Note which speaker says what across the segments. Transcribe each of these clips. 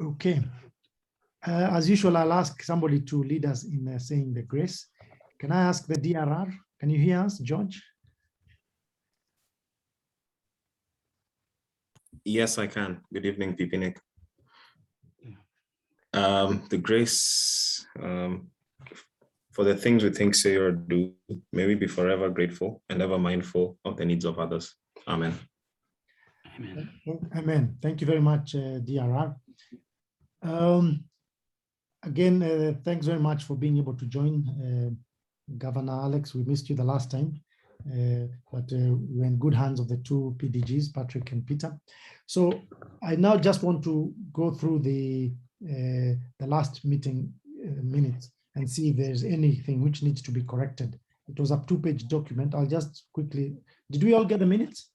Speaker 1: Okay. As usual, I'll ask somebody to lead us in saying the grace. Can I ask the DRR? Can you hear us, George?
Speaker 2: Yes, I can. Good evening, Pipinik. The grace for the things we think, say, or do, may we be forever grateful and ever mindful of the needs of others. Amen.
Speaker 3: Amen.
Speaker 1: Amen. Thank you very much, DRR. Again, thanks very much for being able to join. Governor Alex, we missed you the last time, but we're in good hands of the two PDGs, Patrick and Peter. So I now just want to go through the last meeting minutes and see if there's anything which needs to be corrected. It was a 2-page document. I'll just quickly, did we all get the minutes?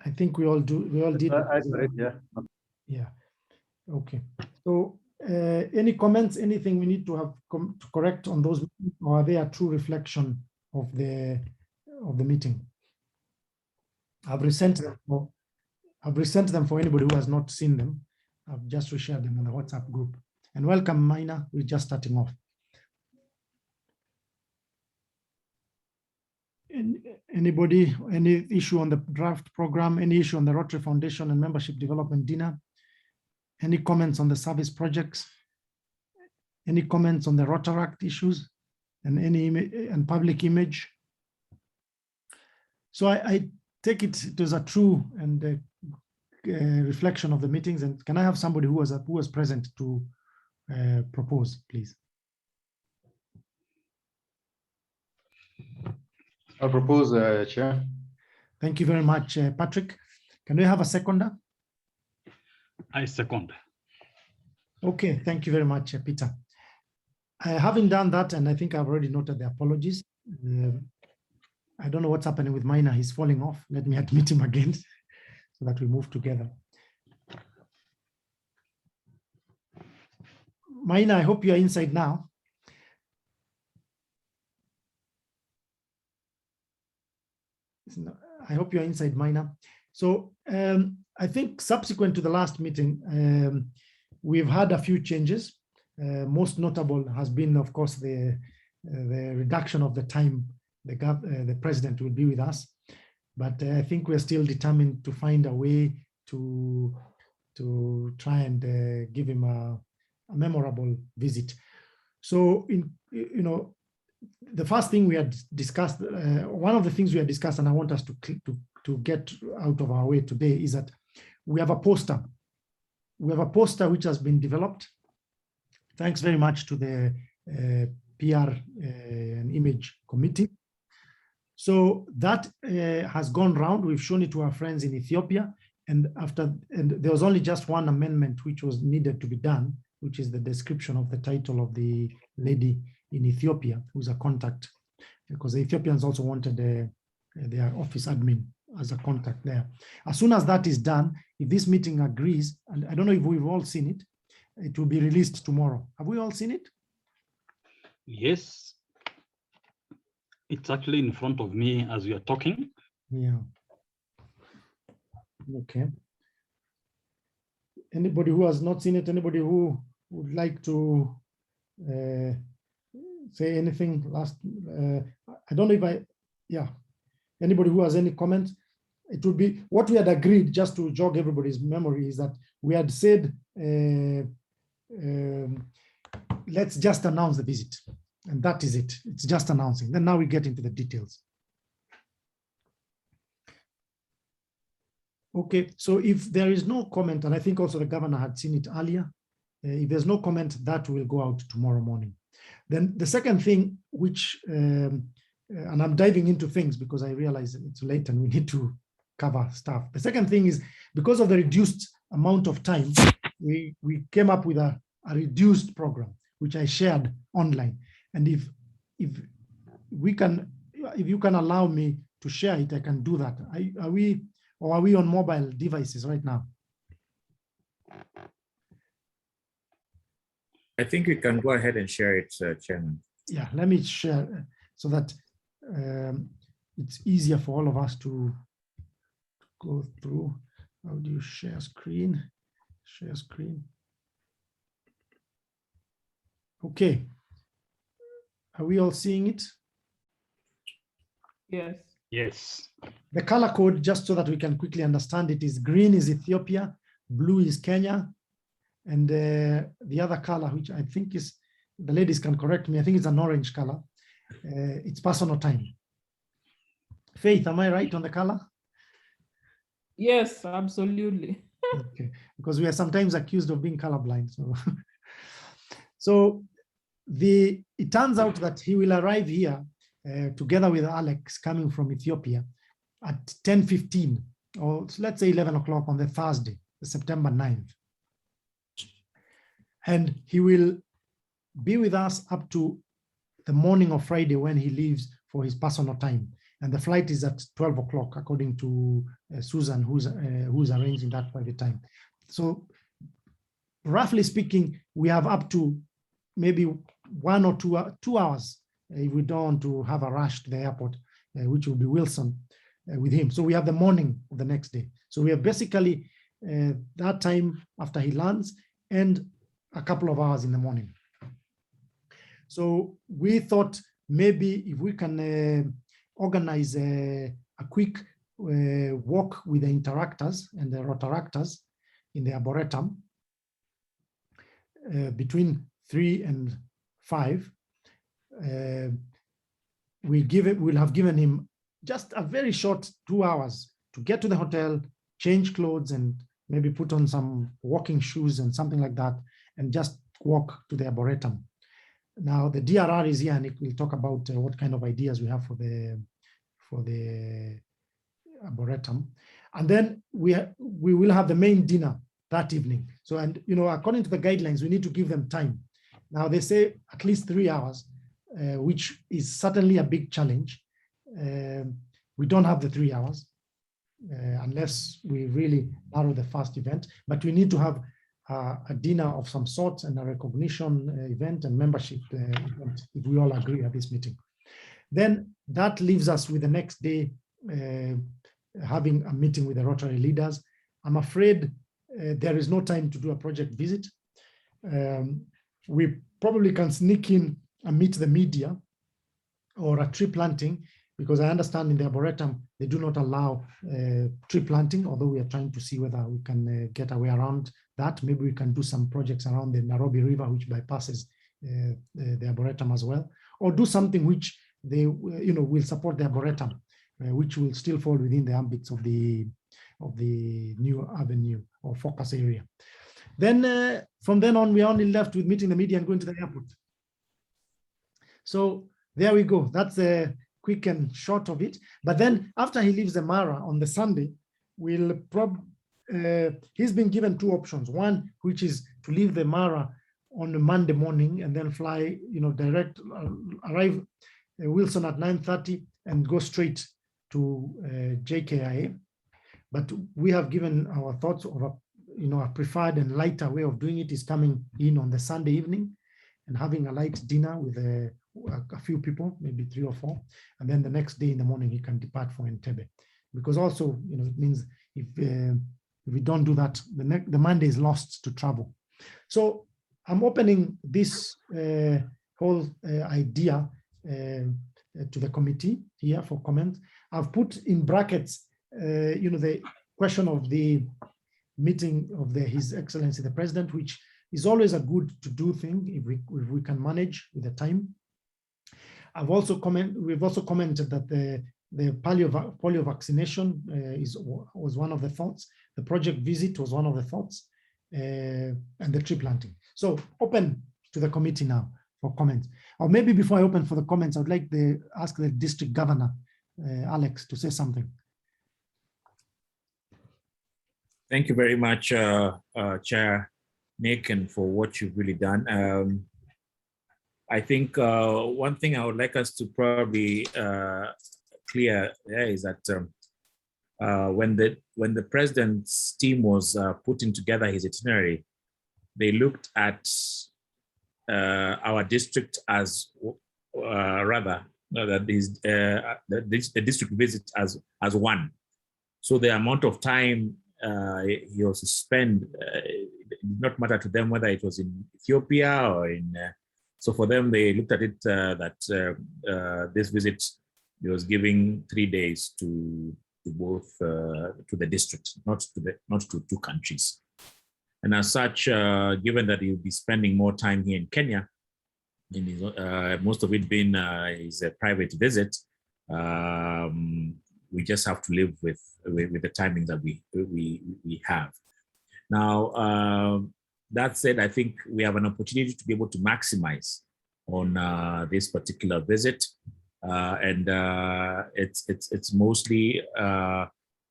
Speaker 1: I think we all did.
Speaker 4: I saw it, yeah.
Speaker 1: Yeah. Okay. So any comments, anything we need to have to correct on those, or are they a true reflection of the meeting? I've resent them for anybody who has not seen them. I've just reshared them on the WhatsApp group. And welcome, Mina. We're just starting off. Anybody, any issue on the draft program, any issue on the Rotary Foundation and Membership Development Dinner? Any comments on the service projects? Any comments on the Rotaract issues and and public image? So I take it as a true and reflection of the meetings. And can I have somebody who was present to propose, please?
Speaker 4: I propose, Chair.
Speaker 1: Thank you very much, Patrick. Can we have a seconder?
Speaker 3: I second.
Speaker 1: Okay, thank you very much, Peter. Having done that, and I think I've already noted the apologies. I don't know what's happening with Mina. He's falling off. Let me admit him again so that we move together. Mina, I hope you are inside now. I hope you're inside, Mina. So I think subsequent to the last meeting, we've had a few changes. Most notable has been, of course, the reduction of the time the president will be with us. But I think we're still determined to find a way to try and give him a memorable visit. So, the first thing we had discussed, one of the things we had discussed, and I want us to get out of our way today, is that we have a poster. We have a poster which has been developed. Thanks very much to the PR and Image Committee. So that has gone round. We've shown it to our friends in Ethiopia, and there was only just one amendment which was needed to be done, which is the description of the title of the lady in Ethiopia, who's a contact, because the Ethiopians also wanted their office admin as a contact there. As soon as that is done, if this meeting agrees, and I don't know if we've all seen it, it will be released tomorrow. Have we all seen it?
Speaker 3: Yes. It's actually in front of me as we are talking.
Speaker 1: Yeah. Okay. Anybody who has not seen it, anybody who would like to say anything last, I don't know if anybody who has any comments, it would be what we had agreed, just to jog everybody's memory, is that we had said, let's just announce the visit. And that is it. It's just announcing. Then now we get into the details. Okay, so if there is no comment, and I think also the governor had seen it earlier, if there's no comment, that will go out tomorrow morning. Then the second thing, which, and I'm diving into things because I realize it's late and we need to cover stuff. The second thing is, because of the reduced amount of time, we came up with a reduced program, which I shared online. And if you can allow me to share it, I can do that. Are we on mobile devices right now?
Speaker 5: I think we can go ahead and share it, Chairman.
Speaker 1: Yeah, let me share so that it's easier for all of us to go through. How do you share screen? Share screen. Okay. Are we all seeing it?
Speaker 5: Yes.
Speaker 3: Yes.
Speaker 1: The color code, just so that we can quickly understand it, is green is Ethiopia, blue is Kenya, and the other color, which I think is, the ladies can correct me, I think it's an orange color. It's personal time. Faith, am I right on the color?
Speaker 5: Yes, absolutely.
Speaker 1: Okay, because we are sometimes accused of being colorblind. So, so it turns out that he will arrive here together with Alex coming from Ethiopia at 10:15, or let's say 11 o'clock on the Thursday, September 9th. And he will be with us up to the morning of Friday when he leaves for his personal time. And the flight is at 12 o'clock, according to Susan, who's arranging that private time. So roughly speaking, we have up to maybe 1 or 2 hours if we don't want to have a rush to the airport, which will be Wilson with him. So we have the morning of the next day. So we have basically that time after he lands and a couple of hours in the morning. So we thought maybe if we can organize a quick walk with the interactors and the rotaractors in the Arboretum between 3 and 5. We'll have given him just a very short 2 hours to get to the hotel, change clothes, and maybe put on some walking shoes and something like that, and just walk to the Arboretum. Now the DRR is here, and it will talk about what kind of ideas we have for the Arboretum, and then we will have the main dinner that evening. So, and according to the guidelines, we need to give them time. Now they say at least 3 hours, which is certainly a big challenge. We don't have the 3 hours unless we really narrow the first event, but we need to have a dinner of some sort and a recognition event and membership event, if we all agree at this meeting. Then that leaves us with the next day having a meeting with the Rotary leaders. I'm afraid there is no time to do a project visit. We probably can sneak in and meet the media or a tree planting, because I understand in the Arboretum, they do not allow tree planting, although we are trying to see whether we can get our way around that. Maybe we can do some projects around the Nairobi River, which bypasses the Arboretum as well, or do something which they will support the Arboretum, which will still fall within the ambits of the new avenue or focus area. Then from then on, we are only left with meeting the media and going to the airport. So there we go. That's a quick and short of it. But then after he leaves the Mara on the Sunday, he's been given 2 options. One, which is to leave the Mara on a Monday morning and then fly, direct, arrive Wilson at 9:30 and go straight to JKIA. But we have given our thoughts of a preferred and lighter way of doing it is coming in on the Sunday evening and having a light dinner with a few people, maybe 3 or 4, and then the next day in the morning he can depart for Entebbe. Because also, it means if we don't do that, the Monday is lost to travel. So I'm opening this whole idea to the committee here for comment. I've put in brackets, the question of the meeting of His Excellency the President, which is always a good to do thing if we can manage with the time. We've also commented that the polio vaccination was one of the thoughts. The project visit was one of the thoughts, and the tree planting. So open to the committee now for comments. Or maybe before I open for the comments, I would like to ask the district governor, Alex, to say something.
Speaker 6: Thank you very much, Chair Nick, and for what you've really done. I think one thing I would like us to probably clear there is that when the president's team was putting together his itinerary, they looked at our district as rather that is the district visits as one. So the amount of time he also spent, it did not matter to them whether it was in Ethiopia or in. So for them, they looked at it that this visit, he was giving 3 days to both to the district, not to two countries. And as such, given that he'll be spending more time here in Kenya, in his, most of it being his private visit, we just have to live with the timings that we have. Now, that said, I think we have an opportunity to be able to maximize on this particular visit, and it's mostly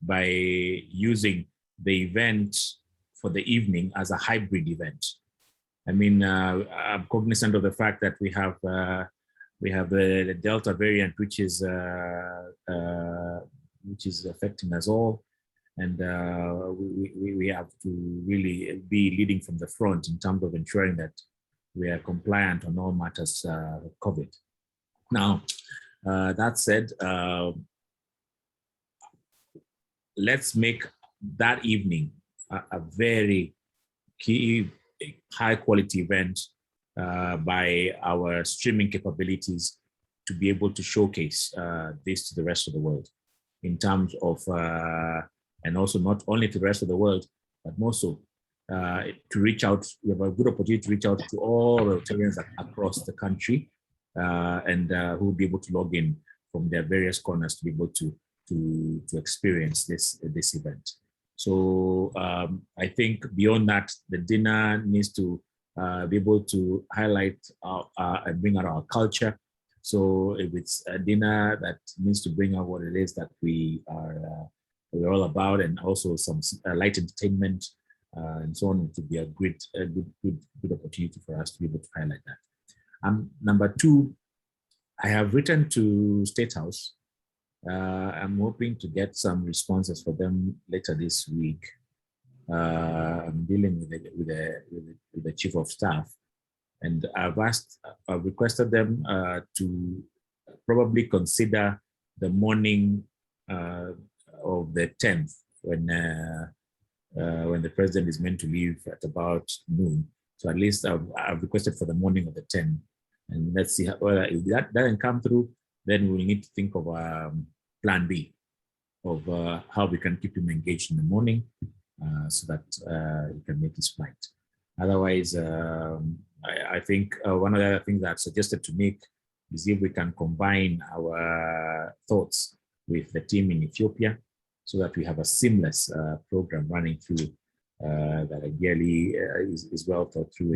Speaker 6: by using the event for the evening as a hybrid event. I mean, I'm cognizant of the fact that we have the Delta variant, which is affecting us all, and we have to really be leading from the front in terms of ensuring that we are compliant on all matters of COVID. Now, that said, let's make that evening a very key, high quality event by our streaming capabilities to be able to showcase this to the rest of the world in terms of, and also not only to the rest of the world, but more so to reach out. We have a good opportunity to reach out to all Rotarians across the country and who will be able to log in from their various corners to be able to experience this event. So I think beyond that, the dinner needs to be able to highlight and bring out our culture. So if it's a dinner that needs to bring out what it is that we're all about, and also some light entertainment and so on, it would be a good opportunity for us to be able to highlight that. Number two, I have written to State House. I'm hoping to get some responses for them later this week. I'm dealing with the Chief of Staff, and I've requested them to probably consider the morning of the 10th when the president is meant to leave at about noon. So at least I've requested for the morning of the 10th, and let's see whether if that doesn't come through, then we need to think of plan B of how we can keep him engaged in the morning so that he can make his flight. Otherwise, I think one of the other things that I've suggested to Nick is if we can combine our thoughts with the team in Ethiopia so that we have a seamless program running through that ideally is well thought through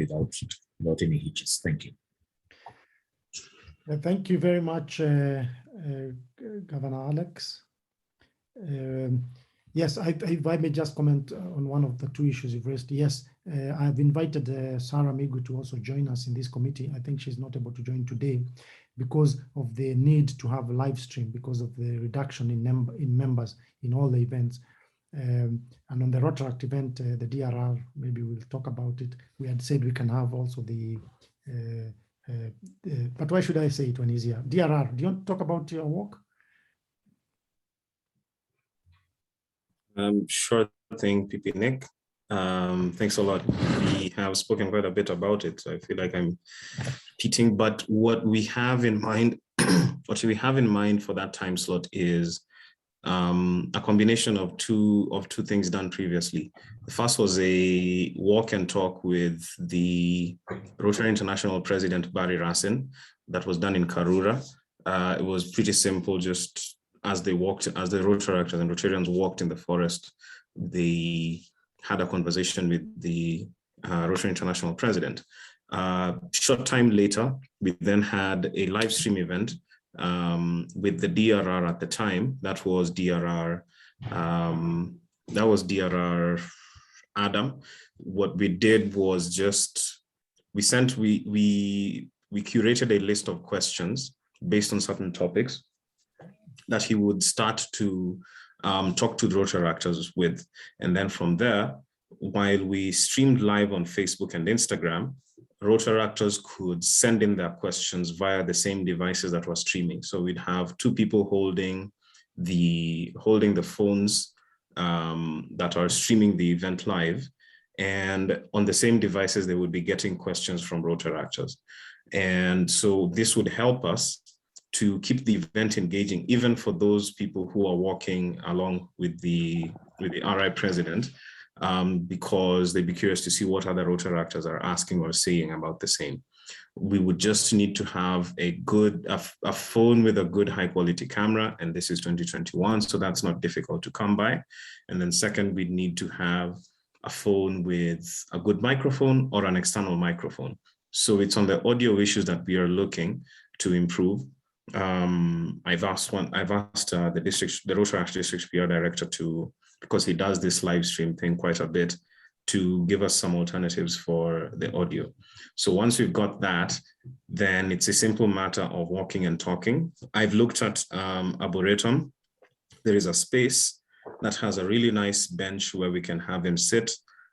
Speaker 6: without any hitches. Thank you.
Speaker 1: Thank you very much, Governor Alex. Yes, if I may just comment on one of the two issues you've raised. Yes, I've invited Sarah Migu to also join us in this committee. I think she's not able to join today because of the need to have a live stream because of the reduction in members in all the events. And on the Rotaract event, the DRR, maybe we'll talk about it. We had said we can have also the but why should I say it when he's here? DRR, do you want to talk about your work?
Speaker 2: Sure thing, PP Nick. Thanks a lot. We have spoken quite a bit about it, so I feel like I'm repeating, but what we have in mind, what we have in mind for that time slot is a combination of two things done previously. The first was a walk and talk with the Rotary International President Barry Racine that was done in Karura. It was pretty simple, just as the Rotaractors and Rotarians walked in the forest, they had a conversation with the Rotary International President. Short time later, we then had a live stream event with the DRR at the time. That was DRR Adam. What we did was just we curated a list of questions based on certain topics that he would start to talk to the Rotaractors with. And then from there, while we streamed live on Facebook and Instagram, Rotaractors could send in their questions via the same devices that were streaming. So we'd have two people holding the phones that are streaming the event live, and on the same devices, they would be getting questions from Rotaractors. And so this would help us to keep the event engaging, even for those people who are walking along with the RI president, because they'd be curious to see what other Rotaractors are asking or saying about the same. We would just need to have a phone with a good high quality camera, and this is 2021, so that's not difficult to come by. And then second, we'd need to have a phone with a good microphone or an external microphone. So it's on the audio issues that we are looking to improve. I've asked the Rotaract District PR Director to, because he does this live stream thing quite a bit, to give us some alternatives for the audio. So once we've got that, then it's a simple matter of walking and talking. I've looked at Arboretum. There is a space that has a really nice bench where we can have him sit.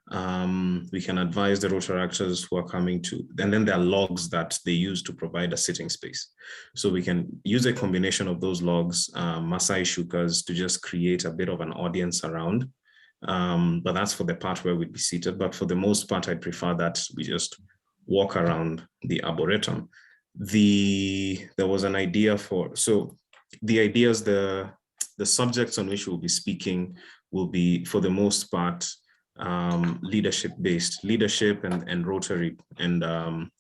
Speaker 2: We can advise the Rotaractors who are coming to, and then there are logs that they use to provide a sitting space. So we can use a combination of those logs, Masai Shukas, to just create a bit of an audience around. But that's for the part where we'd be seated. But for the most part, I prefer that we just walk around the Arboretum. There was an idea for, so the idea is the subjects on which we'll be speaking will be, for the most part, leadership and Rotary, and on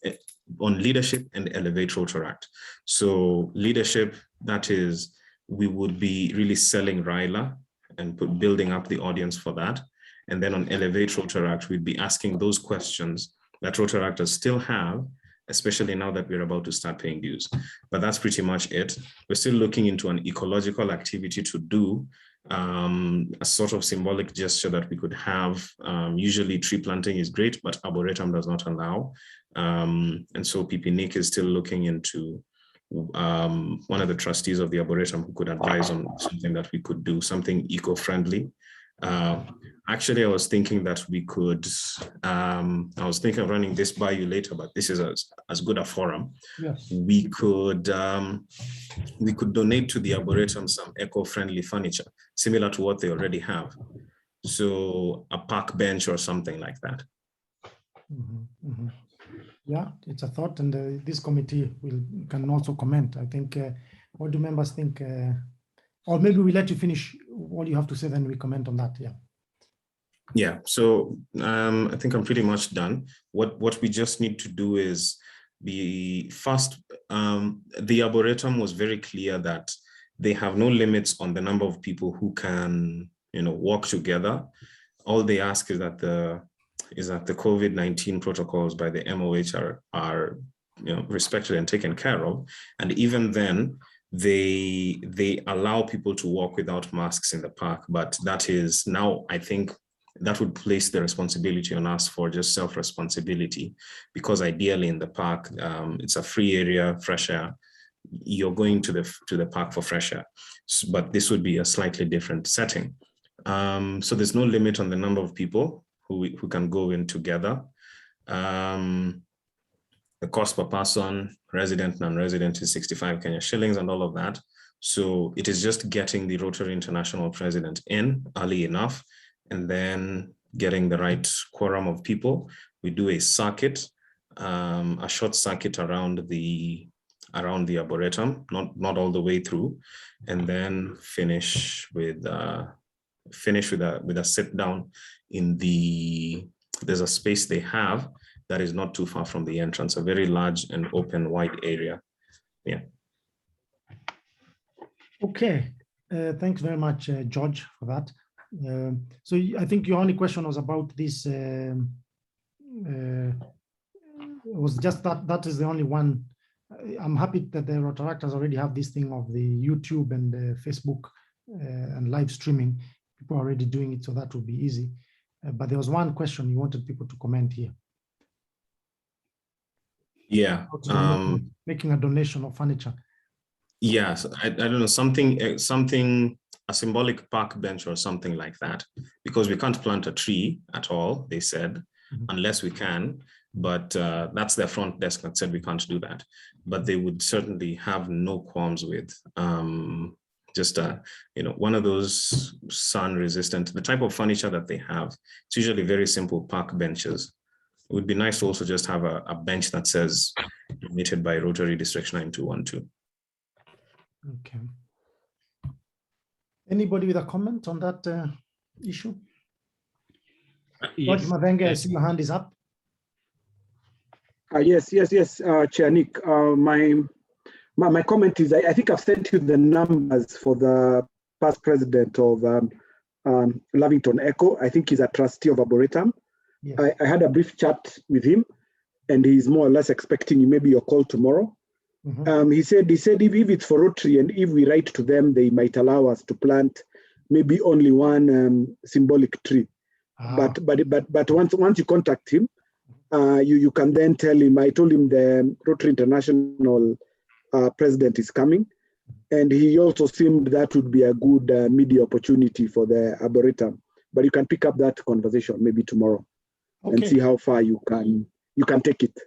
Speaker 2: leadership and Elevate Rotaract. So leadership, that is, we would be really selling RILA and building up the audience for that. And then on Elevate Rotaract, we'd be asking those questions that Rotaractors still have, especially now that we're about to start paying dues. But that's pretty much it. We're still looking into an ecological activity to do, a sort of symbolic gesture that we could have. Usually tree planting is great, but Arboretum does not allow. And so PPNIC is still looking into one of the trustees of the Arboretum who could advise on something that we could do, something eco-friendly. Actually, I was thinking that we could, I was thinking of running this by you later, but this is as good a forum.
Speaker 1: Yes.
Speaker 2: We could donate to the Arboretum some eco-friendly furniture, similar to what they already have. So a park bench or something like that.
Speaker 1: Yeah, it's a thought, and this committee can also comment. I think, what do members think? Or maybe we let you finish what you have to say, then we comment on that. Yeah.
Speaker 2: Yeah, so I think I'm pretty much done. What we just need to do is be fast. The Arboretum was very clear that they have no limits on the number of people who can, walk together. All they ask is that the COVID-19 protocols by the MOH are respected and taken care of. And even then, they allow people to walk without masks in the park. But that is now, I think, that would place the responsibility on us for just self-responsibility, because ideally in the park, it's a free area, fresh air. You're going to the park for fresh air, but this would be a slightly different setting. So there's no limit on the number of people who can go in together. The cost per person, resident, non-resident, is 65 Kenya shillings and all of that. So it is just getting the Rotary International president in early enough, and then getting the right quorum of people. We do a circuit, a short circuit around the Arboretum, not all the way through, and then finish with a sit down in there's a space they have that is not too far from the entrance, a very large and open wide area. Yeah. Okay.
Speaker 1: Thanks very much, George, for that. So I think your only question was about this, was just that is the only one. I'm happy that the Rotaractors already have this thing of the YouTube and the Facebook and live streaming. People are already doing it, so that will be easy. But there was one question you wanted people to comment here.
Speaker 2: Yeah.
Speaker 1: Making a donation of furniture.
Speaker 2: Yes, I don't know, something, a symbolic park bench or something like that, because we can't plant a tree at all, they said, unless we can. but that's their front desk that said we can't do that. But they would certainly have no qualms with just one of those sun resistant, the type of furniture that they have. It's usually very simple park benches. It would be nice to also just have a bench that says donated by Rotary District 9212.
Speaker 1: Okay. Anybody with a comment on that issue?
Speaker 3: Yes.
Speaker 1: George Mavenga, I see your hand is up.
Speaker 5: Yes, Chair Nick. My comment is, I think I've sent you the numbers for the past president of Lavington Echo. I think he's a trustee of Arboretum.
Speaker 1: Yes.
Speaker 5: I had a brief chat with him, and he's more or less expecting maybe your call tomorrow.
Speaker 1: Mhm.
Speaker 5: He said if it's for Rotary and if we write to them, they might allow us to plant maybe only one symbolic tree.
Speaker 1: Ah,
Speaker 5: But once you contact him, you can then tell him. I told him the Rotary International president is coming, and he also seemed that would be a good media opportunity for the Arboretum. But you can pick up that conversation maybe tomorrow and see
Speaker 1: okay,
Speaker 5: how far you can take it.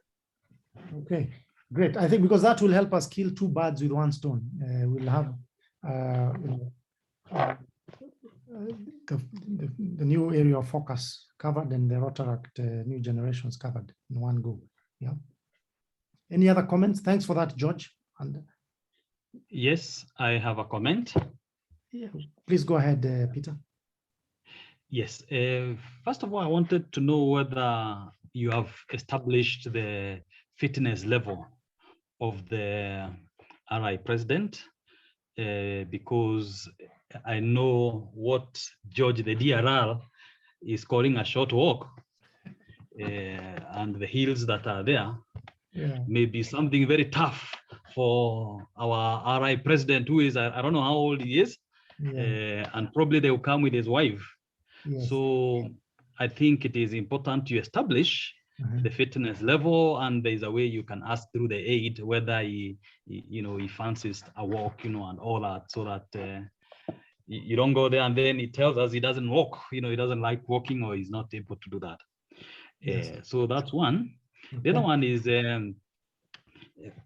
Speaker 1: okay, great. I think because that will help us kill two birds with one stone. We'll have the new area of focus covered and the Rotaract new generations covered in one go. Yeah. Any other comments? Thanks for that, George. And
Speaker 3: Yes, I have a comment.
Speaker 1: yeah, please go ahead, Peter.
Speaker 3: Yes. First of all, I wanted to know whether you have established the fitness level of the RI president, because I know what George, the DRR, is calling a short walk, and the hills that are there
Speaker 1: Yeah.
Speaker 3: may be something very tough for our RI president, who is, I don't know how old he is,
Speaker 1: Yeah.
Speaker 3: and probably they will come with his wife.
Speaker 1: Yes.
Speaker 3: So I think it is important to establish the fitness level, and there's a way you can ask through the aid whether he fancies a walk, and all that, so that you don't go there and then he tells us he doesn't walk, he doesn't like walking, or he's not able to do that.
Speaker 1: Yes.
Speaker 3: So that's one. The other
Speaker 1: Okay.
Speaker 3: one is,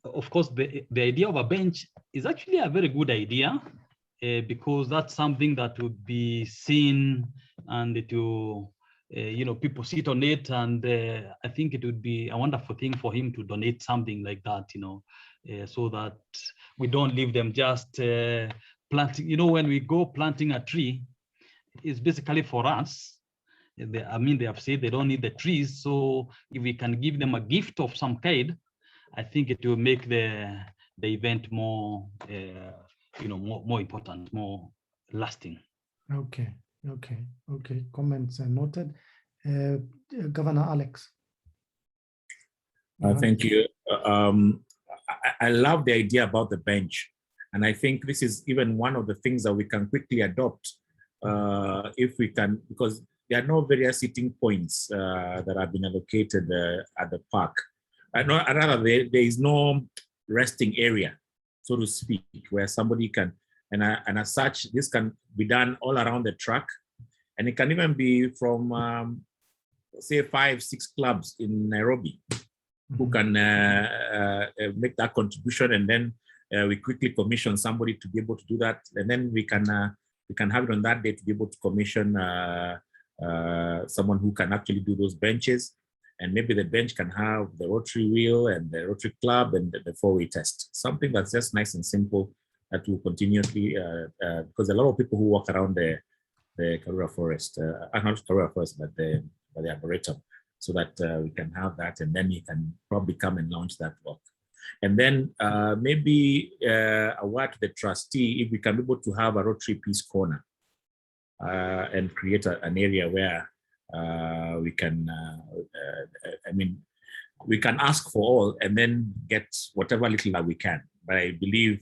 Speaker 3: of course, the idea of a bench is actually a very good idea, because that's something that would be seen, and it will, people sit on it, and I think it would be a wonderful thing for him to donate something like that, so that we don't leave them just planting. When we go planting a tree, it's basically for us. They have said they don't need the trees, so if we can give them a gift of some kind, I think it will make the event more, more important, more lasting.
Speaker 1: Okay. Okay. Okay. Comments noted. Governor Alex.
Speaker 6: Thank you. I love the idea about the bench. And I think this is even one of the things that we can quickly adopt if we can, because there are no various sitting points that have been allocated at the park. Rather, there is no resting area, so to speak, where somebody can, and as such, this can be done all around the track. And it can even be from, say, 5-6 clubs in Nairobi who can make that contribution, and then we quickly commission somebody to be able to do that, and then we can have it on that day to be able to commission someone who can actually do those benches, and maybe the bench can have the Rotary wheel and the Rotary club and the 4-way test, something that's just nice and simple that will continuously, because a lot of people who walk around the Karura Forest, not Karura Forest, but the Arboretum, so that we can have that, and then you can probably come and launch that walk. And then maybe a word to the trustee, if we can be able to have a Rotary Peace Corner and create an area where we can, we can ask for all and then get whatever little that we can. But I believe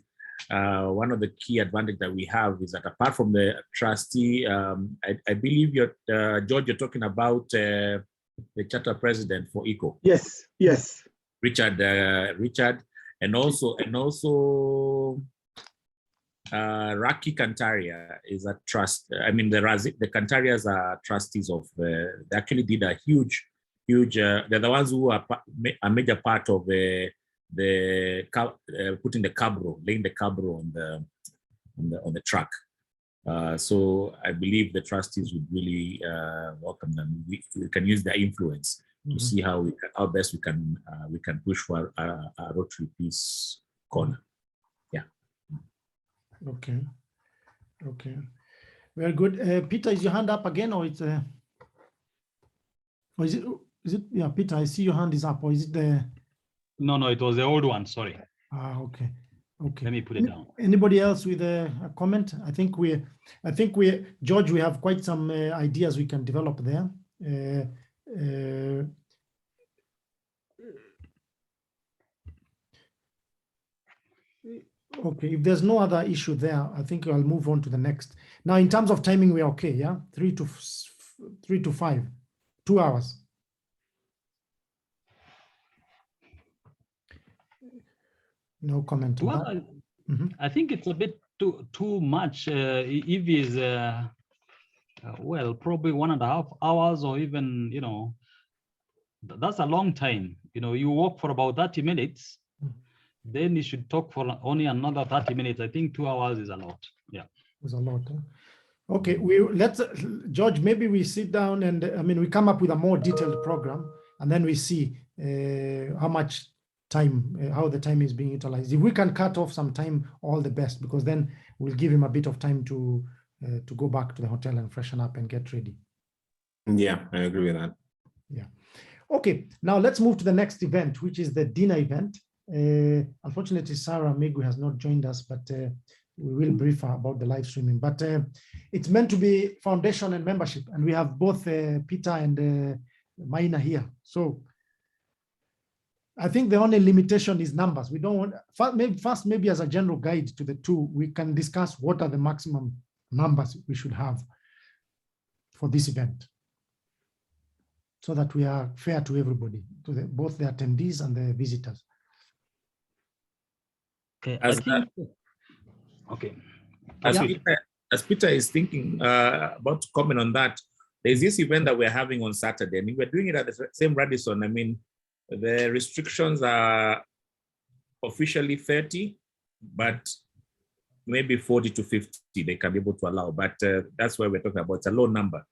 Speaker 6: one of the key advantage that we have is that apart from the trustee, I believe George, you're talking about the charter president for ECO.
Speaker 5: Yes, yes.
Speaker 6: Richard, and also Raki Kantaria is a trust. The Kantarias are trustees of. They actually did a huge huge. They're the ones who are a major part of putting the cabro, laying the cabro on the truck. So I believe the trustees would really welcome them. We can use their influence to see how best we can push for a Rotary Peace Corner. Yeah.
Speaker 1: Okay. Okay. Very good. Peter, is your hand up again, or it's or is it? Yeah, Peter, I see your hand is up, or is it the?
Speaker 3: No, it was the old one. Sorry.
Speaker 1: Okay. Okay.
Speaker 3: Let me put it down.
Speaker 1: Anybody else with a comment? I think George, we have quite some ideas we can develop there. Okay, if there's no other issue there, I think I'll move on to the next. Now, in terms of timing, we're okay, yeah? 3 to 5, 2 hours. No comment on that.
Speaker 3: I think it's a bit too much. If is well, probably 1.5 hours, or even, you know, that's a long time. You know, you walk for about 30 minutes. Then you should talk for only another 30 minutes. I think 2 hours is a lot. Yeah.
Speaker 1: It's a lot. Huh? Okay, let's George, maybe we sit down and we come up with a more detailed program, and then we see how much time, how the time is being utilized. If we can cut off some time, all the best, because then we'll give him a bit of time to go back to the hotel and freshen up and get ready.
Speaker 2: Yeah, I agree with that.
Speaker 1: Yeah. Okay, now let's move to the next event, which is the dinner event. Unfortunately, Sarah Megu has not joined us, but we will brief her about the live streaming. But it's meant to be foundation and membership, and we have both Peter and Maina here. So I think the only limitation is numbers. We don't want, maybe as a general guide to the two, we can discuss what are the maximum numbers we should have for this event, so that we are fair to everybody, to both the attendees and the visitors.
Speaker 3: Okay.
Speaker 6: As Peter is thinking about to comment on that, there's this event that we're having on Saturday, and we're doing it at the same Radisson. I mean, the restrictions are officially 30, but maybe 40 to 50 they can be able to allow. But that's why we're talking about. It's a low number.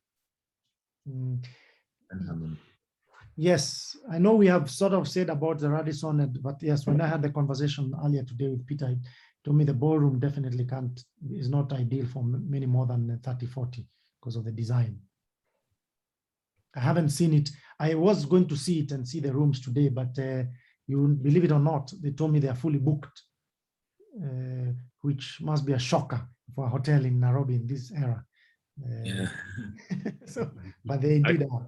Speaker 1: Yes, I know we have sort of said about the Radisson, but yes, when I had the conversation earlier today with Peter, he told me the ballroom definitely is not ideal for many more than 30, 40 because of the design. I haven't seen it. I was going to see it and see the rooms today, but you believe it or not, they told me they are fully booked, which must be a shocker for a hotel in Nairobi in this era.
Speaker 6: Yeah.
Speaker 1: So, but they indeed are.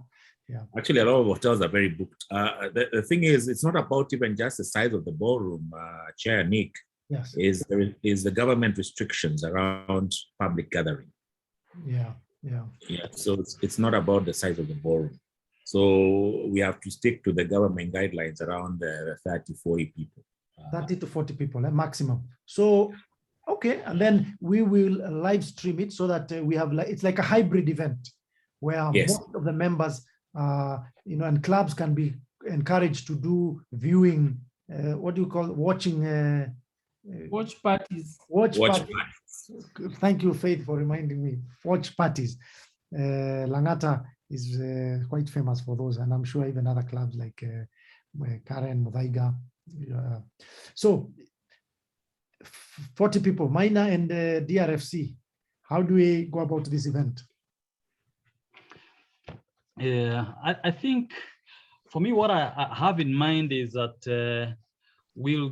Speaker 1: Yeah.
Speaker 6: Actually, a lot of hotels are very booked. The thing is, it's not about even just the size of the ballroom, Chair Nick.
Speaker 1: Yes.
Speaker 6: Is the government restrictions around public gathering.
Speaker 1: Yeah.
Speaker 6: So it's not about the size of the ballroom. So we have to stick to the government guidelines around the 30, 40 people.
Speaker 1: 30 to 40 people, maximum. So, okay, and then we will live stream it so that we have, it's like a hybrid event where most of the members, and clubs can be encouraged to do viewing, what do you call watching?
Speaker 7: Watch parties.
Speaker 1: Watch parties. Thank you, Faith, for reminding me. Watch parties. Langata is quite famous for those, and I'm sure even other clubs like Karen, Muthaiga. So 40 people, Maina and DRFC. How do we go about this event?
Speaker 3: I think for me, what I have in mind is that we'll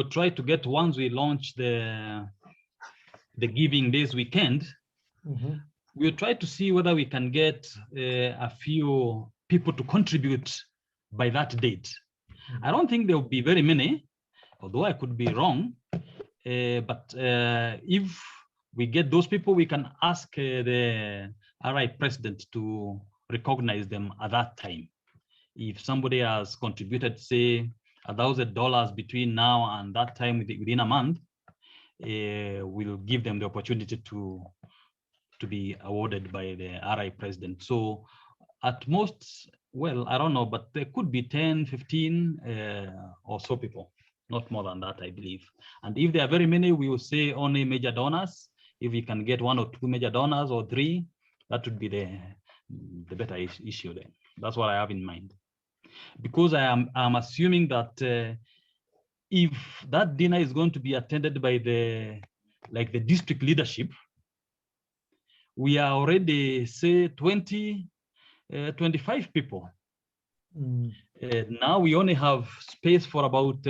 Speaker 3: try to get, once we launch the Giving Days weekend, we'll try to see whether we can get a few people to contribute by that date. I don't think there will be very many, although I could be wrong. But if we get those people, we can ask the RI president to recognize them at that time. If somebody has contributed, say, $1,000 between now and that time within a month, we'll give them the opportunity to be awarded by the RI president. So at most, well, I don't know, but there could be 10, 15 or so people, not more than that, I believe. And if there are very many, we will say only major donors. If we can get 1 or 2 major donors or 3, that would be the better issue then. That's what I have in mind. Because I'm assuming that if that dinner is going to be attended by the district leadership, we are already, say, 20, 25 people. Now we only have space for about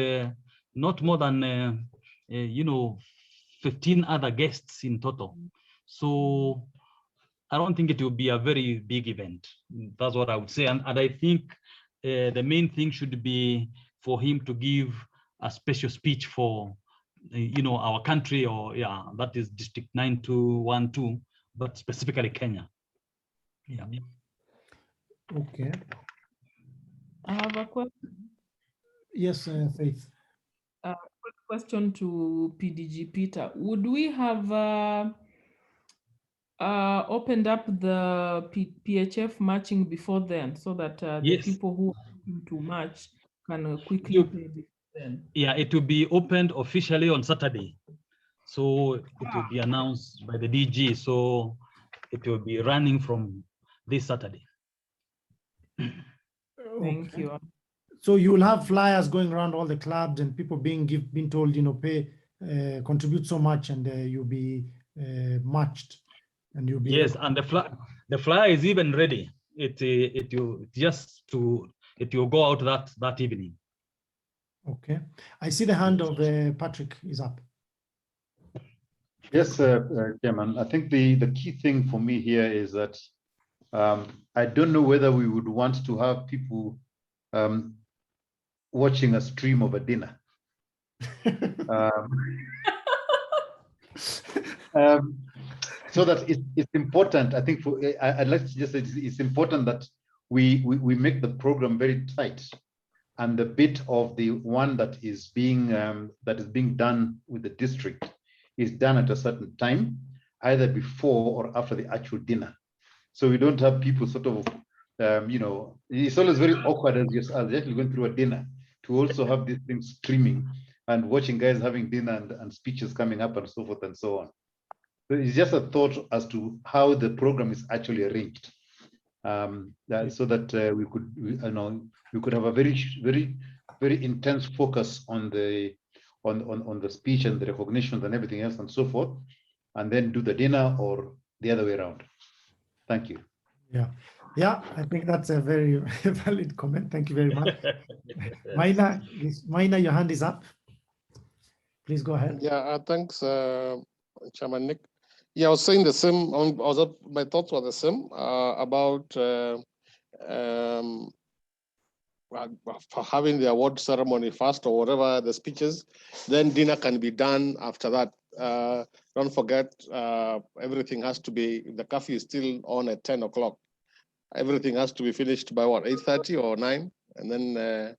Speaker 3: not more than 15 other guests in total. So I don't think it will be a very big event. That's what I would say. And I think the main thing should be for him to give a special speech for our country, or that is District 9212, but specifically Kenya. Yeah.
Speaker 1: Okay.
Speaker 7: I have a question.
Speaker 1: Yes, Faith.
Speaker 7: Quick question to PDG Peter. Would we have opened up the PHF matching before then, so that the
Speaker 3: Yes.
Speaker 7: people who are looking to match can quickly pay before then?
Speaker 3: Yeah, it will be opened officially on Saturday. So it will be announced by the DG. So it will be running from this Saturday.
Speaker 7: Thank you.
Speaker 1: So you will have flyers going around all the clubs and people being told, pay, contribute so much, and you'll be matched, and you'll be.
Speaker 3: Yes, and the flyer is even ready. It will go out that evening.
Speaker 1: Okay, I see the hand of Patrick is up.
Speaker 4: Yes, Chairman. I think the key thing for me here is that I don't know whether we would want to have people watching a stream of a dinner. So that it's important. I think I'd like to just say it's important that we make the program very tight, and the bit of the one that is being done with the district is done at a certain time, either before or after the actual dinner. So we don't have people sort of, it's always very awkward as you're actually going through a dinner to also have these things streaming and watching guys having dinner and speeches coming up and so forth and so on. So it's just a thought as to how the program is actually arranged, so that we could have a very intense focus on the speech and the recognitions and everything else and so forth, and then do the dinner or the other way around. Thank you.
Speaker 1: Yeah, I think that's a very valid comment. Thank you very much. Maina, your hand is up. Please go ahead.
Speaker 8: Yeah, thanks, Chairman Nick. Yeah, I was saying the same. My thoughts were the same about for having the award ceremony first or whatever, the speeches, then dinner can be done after that. Don't forget, everything has to be, the curfew is still on at 10 o'clock. Everything has to be finished by what, 8:30 or 9? And then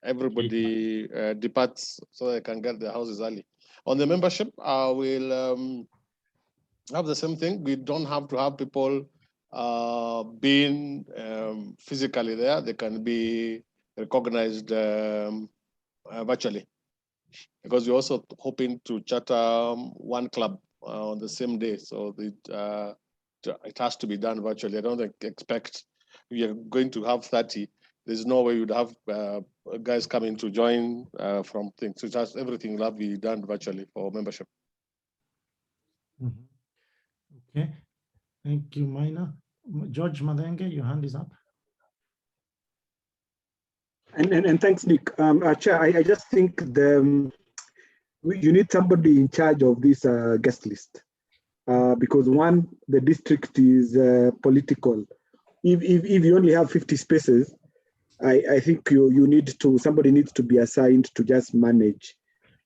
Speaker 8: everybody departs so they can get their houses early. On the membership, we'll have the same thing. We don't have to have people being physically there. They can be recognized virtually, because we're also hoping to charter one club on the same day. So it has to be done virtually. I don't expect we are going to have 30. There's no way you'd have guys coming to join from things. So just everything will have to be done virtually for membership.
Speaker 1: Okay, thank you, Maina. George Madenge, your hand is up.
Speaker 5: And thanks, Nick. Chair, I just think you need somebody in charge of this guest list, because one, the district is political. If you only have 50 spaces, I think somebody needs to be assigned to just manage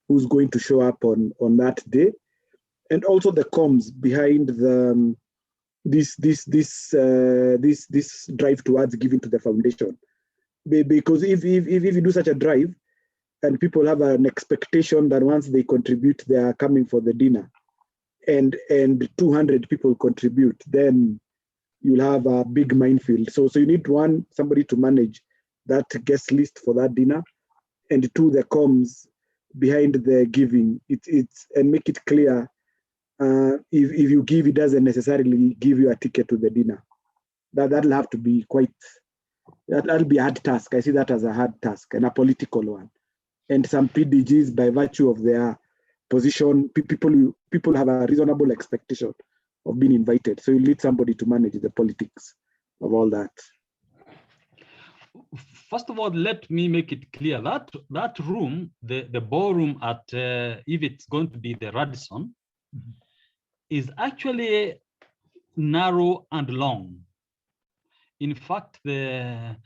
Speaker 5: who's going to show up on that day, and also the comms behind this drive towards giving to the foundation. Because if you do such a drive and people have an expectation that once they contribute, they are coming for the dinner, and 200 people contribute, then you'll have a big minefield. So you need somebody to manage that guest list for that dinner, and two, the comms behind the giving. And make it clear. If you give, it doesn't necessarily give you a ticket to the dinner. That'll have to be that'll be a hard task. I see that as a hard task and a political one. And some PDGs, by virtue of their position, people have a reasonable expectation of being invited. So you need somebody to manage the politics of all that.
Speaker 3: First of all, let me make it clear that that room, the ballroom at, if it's going to be the Radisson, is actually narrow and long. In fact, the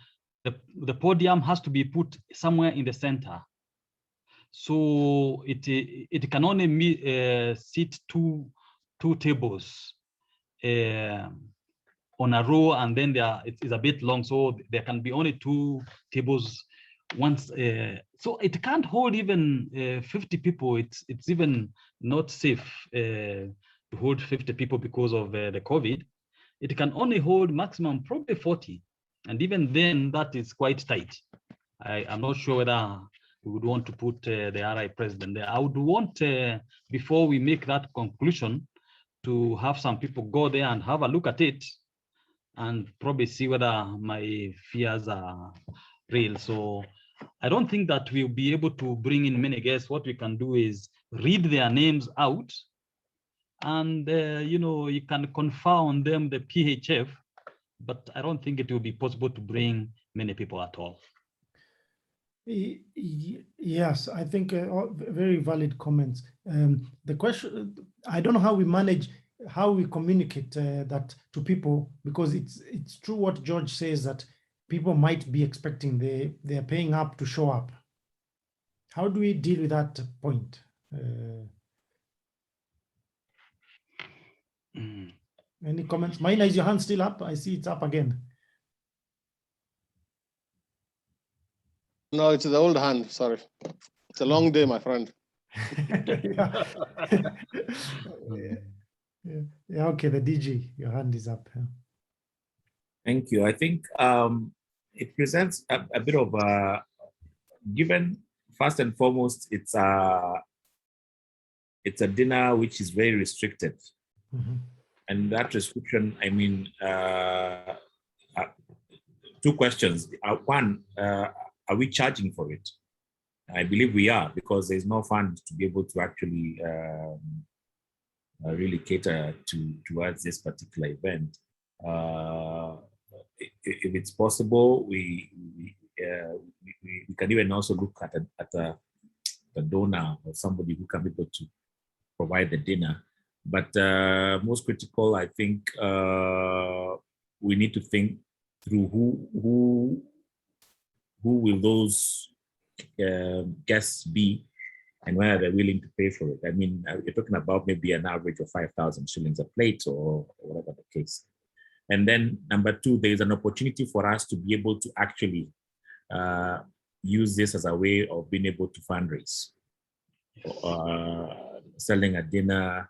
Speaker 3: podium has to be put somewhere in the center. So it can only seat two tables on a row, and then it is a bit long, so there can be only two tables once. So it can't hold even 50 people. It's even not safe to hold 50 people because of the COVID. It can only hold maximum probably 40, and even then that is quite tight. I'm not sure whether we would want to put the RI president there. I would want, before we make that conclusion, to have some people go there and have a look at it and probably see whether my fears are real. So I don't think that we'll be able to bring in many guests. What we can do is read their names out, and you can confer on them the PHF, but I don't think it will be possible to bring many people at all.
Speaker 1: Yes, I think very valid comments. The question, I don't know how we manage, how we communicate that to people, because it's true what George says, that people might be expecting they're paying up to show up. How do we deal with that point? Any comments? Maina, is your hand still up? I see it's up again.
Speaker 8: No, it's the old hand, sorry. It's a long day, my friend.
Speaker 1: Yeah. Yeah, okay, the DG, your hand is up. Yeah.
Speaker 6: Thank you. I think it presents a bit of a, given first and foremost, it's a dinner which is very restricted.
Speaker 1: Mm-hmm.
Speaker 6: And that restriction, I mean, two questions. One, are we charging for it? I believe we are, because there's no fund to be able to actually really cater towards this particular event. If it's possible, we can even also look at a donor or somebody who can be able to provide the dinner. But most critical, I think we need to think through who will those guests be, and whether they're willing to pay for it. I mean, you're talking about maybe an average of 5,000 shillings a plate, or whatever the case. And then number two, there's an opportunity for us to be able to actually use this as a way of being able to fundraise. Selling a dinner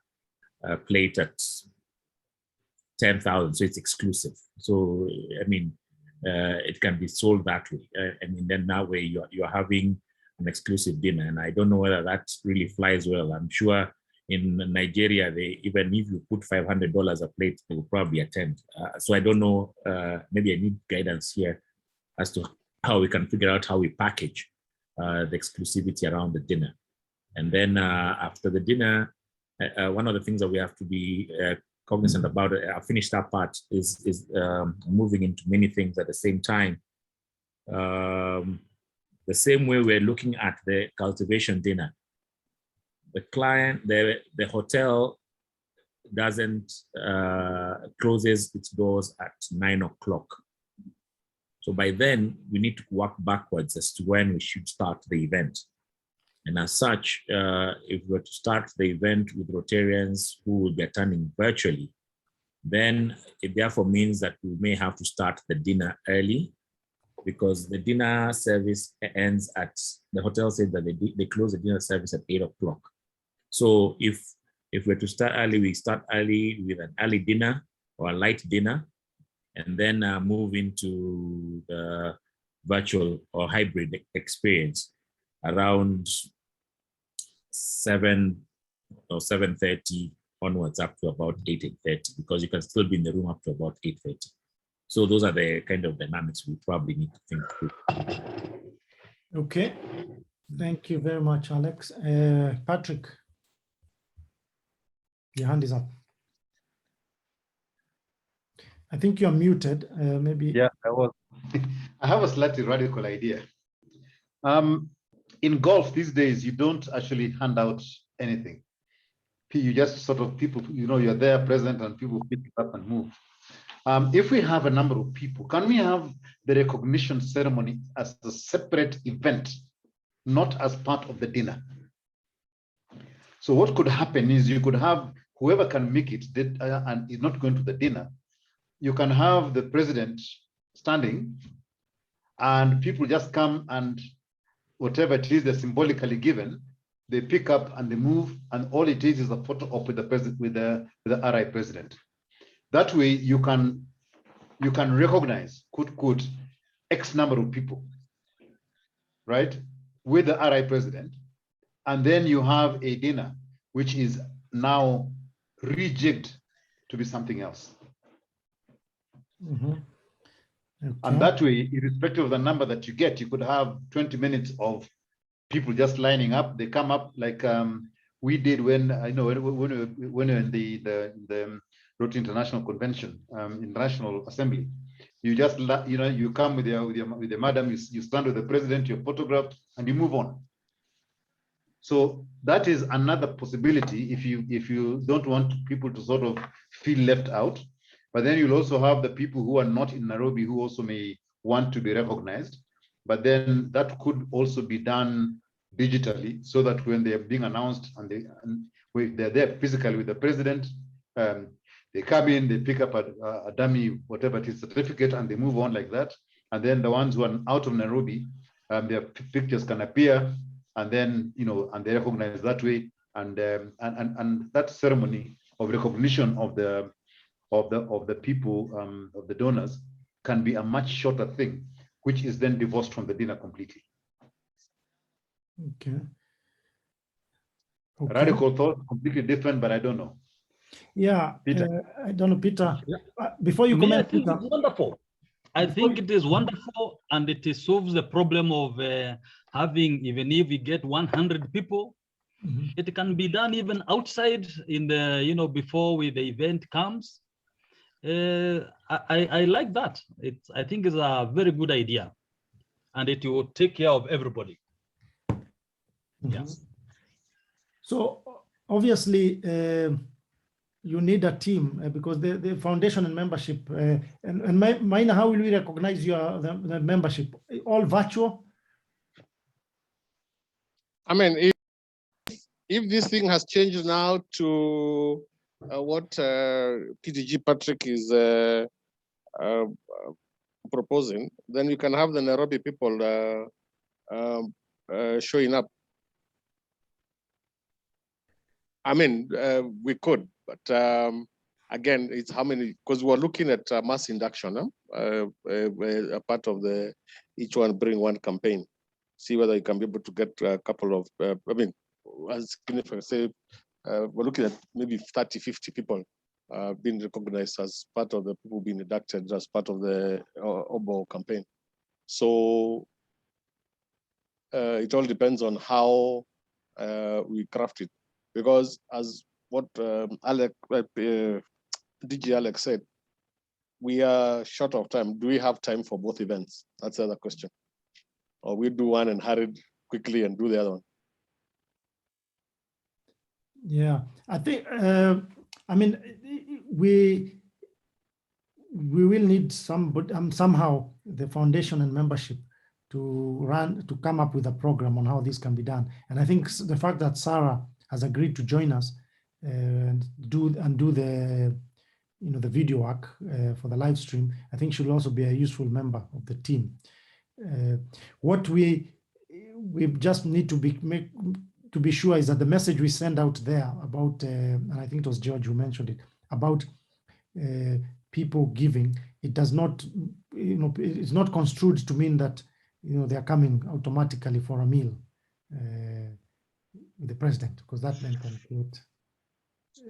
Speaker 6: plate at 10,000, so it's exclusive. So, I mean, it can be sold that way. I mean, then that way you're having an exclusive dinner, and I don't know whether that really flies well. I'm sure in Nigeria, even if you put $500 a plate, they will probably attend. So I don't know, maybe I need guidance here as to how we can figure out how we package the exclusivity around the dinner. And then after the dinner, one of the things that we have to be cognizant about, I'll finish that part, is moving into many things at the same time. The same way we're looking at the cultivation dinner. The client, the hotel doesn't closes its doors at 9 o'clock. So by then we need to work backwards as to when we should start the event. And as such, if we were to start the event with Rotarians who will be attending virtually, then it therefore means that we may have to start the dinner early, because the dinner service ends at, the hotel said that they close the dinner service at 8 o'clock. So if we're to start early, we start early with an early dinner or a light dinner, and then move into the virtual or hybrid experience around 7 or 7:30 onwards up to about 8:30, because you can still be in the room up to about 8:30. So those are the kind of dynamics we probably need to think through.
Speaker 1: Okay, thank you very much, Alex. Patrick, your hand is up. I think you're muted, maybe.
Speaker 4: Yeah, I have a slightly radical idea. In golf these days, you don't actually hand out anything. You just sort of people, you're there present and people pick it up and move. If we have a number of people, can we have the recognition ceremony as a separate event, not as part of the dinner? So what could happen is you could have whoever can make it and is not going to the dinner, you can have the president standing and people just come and whatever it is they're symbolically given, they pick up and they move, and all it is a photo op with the president, with the RI president. That way you can recognize could X number of people, right, with the RI president, and then you have a dinner which is now rejigged to be something else.
Speaker 1: Mm-hmm. Okay.
Speaker 4: And that way, irrespective of the number that you get, you could have 20 minutes of people just lining up. They come up like we did when when we were in the Rotary International Convention, International Assembly. You just you come with the madam, you stand with the president, you're photographed, and you move on. So that is another possibility if you don't want people to sort of feel left out. But then you'll also have the people who are not in Nairobi who also may want to be recognized. But then that could also be done digitally, so that when they are being announced and they're there physically with the president, they come in, they pick up a dummy, whatever it is, certificate, and they move on like that. And then the ones who are out of Nairobi, their pictures can appear, and then and they recognize that way. And that ceremony of recognition of the people, of the donors, can be a much shorter thing, which is then divorced from the dinner completely.
Speaker 1: Okay.
Speaker 4: Radical thought, completely different, but I don't know.
Speaker 1: Yeah,
Speaker 4: Peter.
Speaker 1: I don't know, Peter. Before you
Speaker 3: Me,
Speaker 1: comment,
Speaker 3: I think
Speaker 1: Peter,
Speaker 3: it's wonderful. I think it is wonderful, and it solves the problem of having, even if we get 100 people, it can be done even outside in the, before the event comes. I like that. I think it's a very good idea, and it will take care of everybody. Yes.
Speaker 1: So obviously, you need a team because the foundation and membership. And Maina, how will we recognize the membership? All virtual?
Speaker 8: I mean, if this thing has changed now to what PDG Patrick is proposing, then you can have the Nairobi people showing up. I mean, we could, but again, it's how many, because we're looking at mass induction, a part of each one bring one campaign, see whether you can be able to get a couple of, I mean, as say, we're looking at maybe 30, 50 people being recognized as part of the people being inducted as part of the OBO campaign. So it all depends on how we craft it. Because as what DG Alex said, we are short of time. Do we have time for both events? That's the other question. Or we do one and hurry quickly and do the other one.
Speaker 1: Yeah, I think, I mean, we will need somehow the foundation and membership to come up with a program on how this can be done. And I think the fact that Sarah has agreed to join us and do the the video work for the live stream, I think she'll also be a useful member of the team. What we just need to be sure is that the message we send out there about, and I think it was George who mentioned it, about people giving, it does not, it's not construed to mean that, they are coming automatically for a meal with the president, because that then can create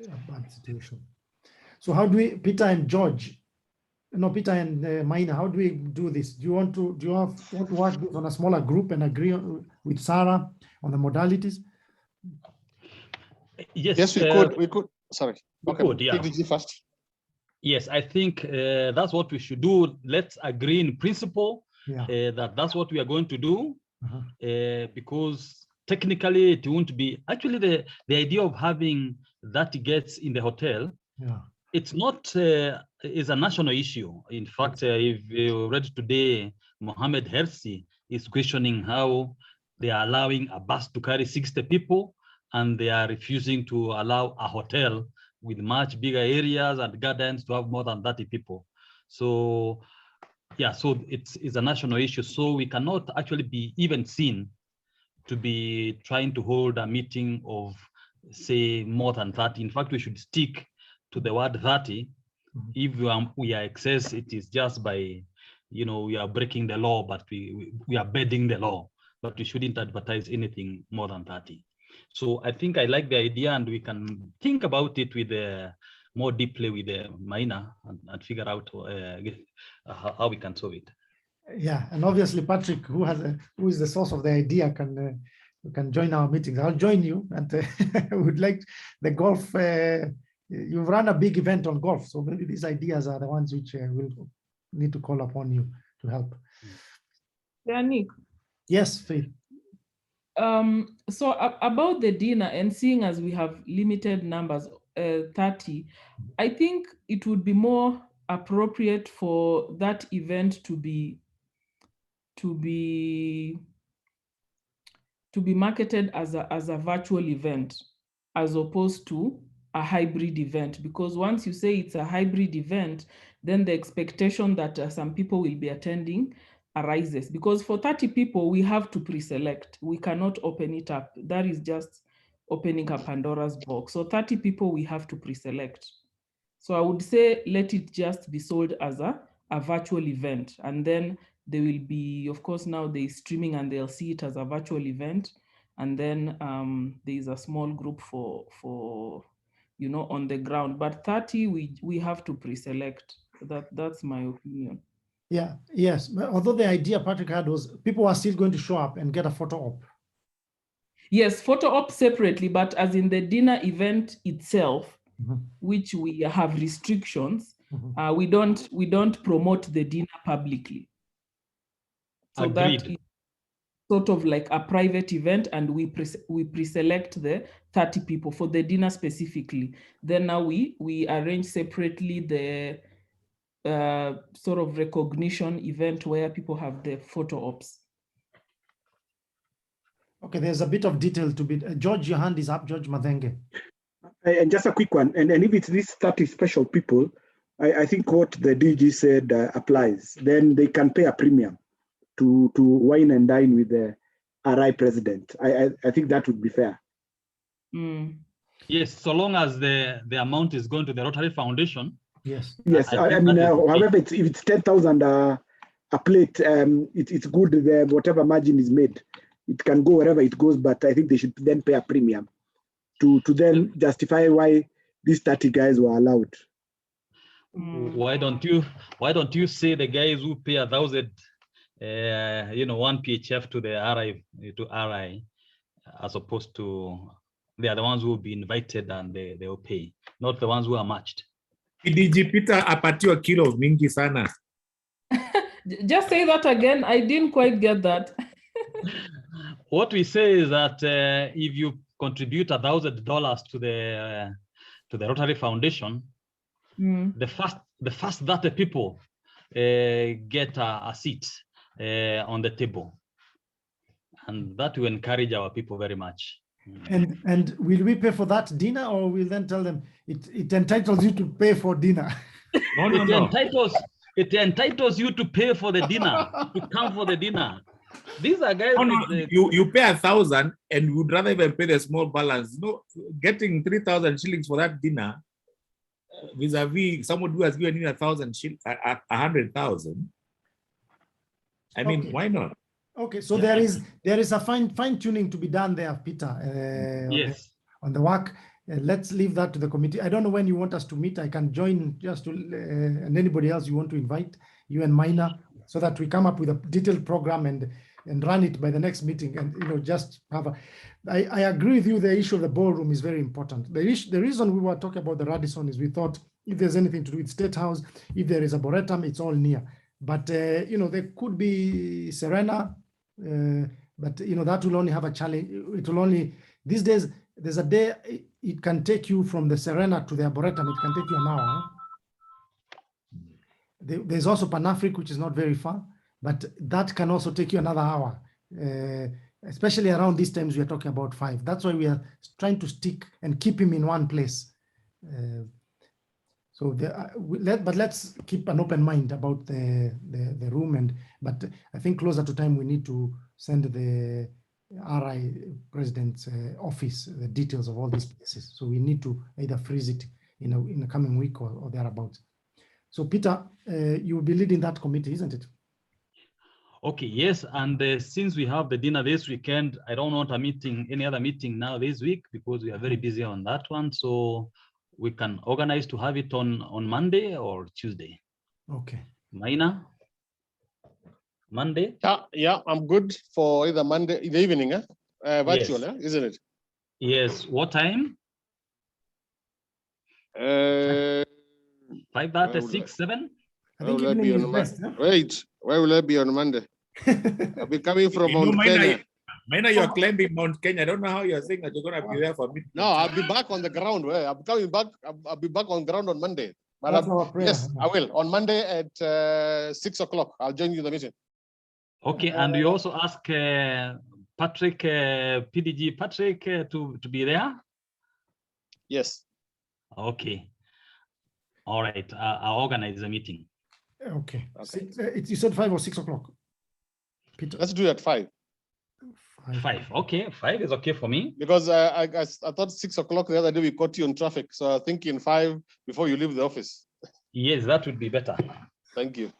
Speaker 1: a bad situation. So how do we, Peter and George, Peter and Maina, how do we do this? Do you want to work on a smaller group and agree with Sarah on the modalities?
Speaker 8: Yes, we could. Sorry.
Speaker 3: We
Speaker 8: Okay,
Speaker 3: could, yeah.
Speaker 8: PDG first.
Speaker 3: Yes, I think that's what we should do. Let's agree in principle that's what we are going to do, because technically it won't be, actually the idea of having that guests in the hotel, it's not, is a national issue. In fact, if you read today, Mohammed Hersi is questioning how they are allowing a bus to carry 60 people and they are refusing to allow a hotel with much bigger areas and gardens to have more than 30 people. So yeah, so it's a national issue. So we cannot actually be even seen to be trying to hold a meeting of, say, more than 30. In fact, we should stick to the word 30. If we are excess, it is just by, we are breaking the law, but we are bending the law, but we shouldn't advertise anything more than 30. So I think I like the idea, and we can think about it with more deeply with Maina and figure out how we can solve it.
Speaker 1: Yeah, and obviously Patrick, who is the source of the idea, can join our meetings. I'll join you, and would like the golf. You've run a big event on golf, so maybe these ideas are the ones which we'll need to call upon you to help.
Speaker 7: Yeah, Nick.
Speaker 1: Yes, Faith.
Speaker 7: So about the dinner, and seeing as we have limited numbers, 30, I think it would be more appropriate for that event to be marketed as a virtual event, as opposed to a hybrid event, because once you say it's a hybrid event, then the expectation that some people will be attending arises, because for 30 people, we have to pre-select. We cannot open it up. That is just opening a Pandora's box. So 30 people, we have to pre-select. So I would say, let it just be sold as a virtual event. And then there will be, of course, now there's streaming and they'll see it as a virtual event. And then there's a small group for on the ground. But 30, we have to pre-select. That's my opinion.
Speaker 1: Yeah, yes. But although the idea Patrick had was people are still going to show up and get a photo op.
Speaker 7: Yes, photo op separately, but as in the dinner event itself, which we have restrictions, we don't promote the dinner publicly. So
Speaker 3: Agreed.
Speaker 7: that is sort of like a private event, and we pre-select the 30 people for the dinner specifically. Then now we arrange separately the sort of recognition event where people have the photo ops.
Speaker 1: Okay, there's a bit of detail to be. George, your hand is up, George Madenge.
Speaker 5: And just a quick one, and if it's these 30 special people, I think what the DG said applies. Then they can pay a premium to wine and dine with the RI president. I think that would be fair.
Speaker 3: Yes, so long as the amount is going to the Rotary Foundation.
Speaker 1: Yes.
Speaker 5: Yes, I mean, however, if it's 10,000 a plate, it's good. Whatever margin is made, it can go wherever it goes. But I think they should then pay a premium to then justify why these 30 guys were allowed.
Speaker 3: Why don't you say the guys who pay 1,000, 1 PHF to the RI, as opposed to they are the ones who will be invited and they will pay, not the ones who are matched.
Speaker 6: DG Peter apatiwa kilo mingi sana.
Speaker 7: Just say that again. I didn't quite get that.
Speaker 3: What we say is that if you contribute $1,000 to the Rotary Foundation, the first 30 people get a seat on the table, and that will encourage our people very much.
Speaker 1: And will we pay for that dinner, or will then tell them it entitles you to pay for dinner?
Speaker 3: No. It entitles you to pay for the dinner, to come for the dinner. These are guys.
Speaker 6: You pay 1,000 and would rather even pay the small balance. Getting 3,000 shillings for that dinner. vis-a-vis someone who has given you 100,000. I mean,
Speaker 1: Okay.
Speaker 6: why not?
Speaker 1: Okay, so
Speaker 6: Yeah.
Speaker 1: there is a fine tuning to be done there, Peter.
Speaker 3: Yes.
Speaker 1: On the work. Let's leave that to the committee. I don't know when you want us to meet. I can join just to, and anybody else you want to invite, you and Mina, so that we come up with a detailed program and run it by the next meeting. And just have a. I agree with you. The issue of the ballroom is very important. The reason we were talking about the Radisson is we thought if there's anything to do with State House, if there is a Boretum, it's all near. But there could be Serena, but that will only have a challenge. It will only these days. There's a day it can take you from the Serena to the Arboretum. It can take you an hour. There's also Pan-Afric, which is not very far, but that can also take you another hour, especially around these times we are talking about 5. That's why we are trying to stick and keep him in one place. But let's keep an open mind about the room. But I think closer to time we need to send the RI President's office the details of all these places. So we need to either freeze it in the coming week or thereabouts. So Peter, you will be leading that committee, isn't it?
Speaker 3: Okay, yes. And since we have the dinner this weekend, I don't want any other meeting now this week because we are very busy on that one. So we can organize to have it on Monday or Tuesday.
Speaker 1: Okay.
Speaker 3: Maina? Monday?
Speaker 8: Yeah, I'm good for either Monday in the evening, virtual,
Speaker 3: Yes.
Speaker 8: Isn't it?
Speaker 3: Yes. What time? 5:30, 6, 7?
Speaker 1: I think
Speaker 8: Where will I
Speaker 1: evening
Speaker 8: be
Speaker 1: is
Speaker 8: on
Speaker 1: best.
Speaker 8: Wait, where will I be on Monday? I'll be coming from Mount
Speaker 6: Maina,
Speaker 8: Kenya.
Speaker 6: Maina, you're climbing Mount Kenya. I don't know how you're saying that you're going to be there for me.
Speaker 8: No, I'll be back on the ground. I'm coming back. I'll be back on ground on Monday. But
Speaker 1: That's our prayer.
Speaker 8: yes, I will. On Monday at 6 o'clock, I'll join you in the meeting.
Speaker 3: Okay, and we also ask Patrick, PDG Patrick, to be there.
Speaker 8: Yes.
Speaker 3: Okay. All right. I'll organize the meeting.
Speaker 1: Okay.
Speaker 8: Okay.
Speaker 1: You said 5 or 6 o'clock, Peter?
Speaker 8: Let's do it at 5.
Speaker 3: 5. Okay, 5 is okay for me.
Speaker 8: Because I thought 6 o'clock the other day we caught you in traffic. So I'm thinking 5 before you leave the office.
Speaker 3: Yes, that would be better.
Speaker 8: Thank you.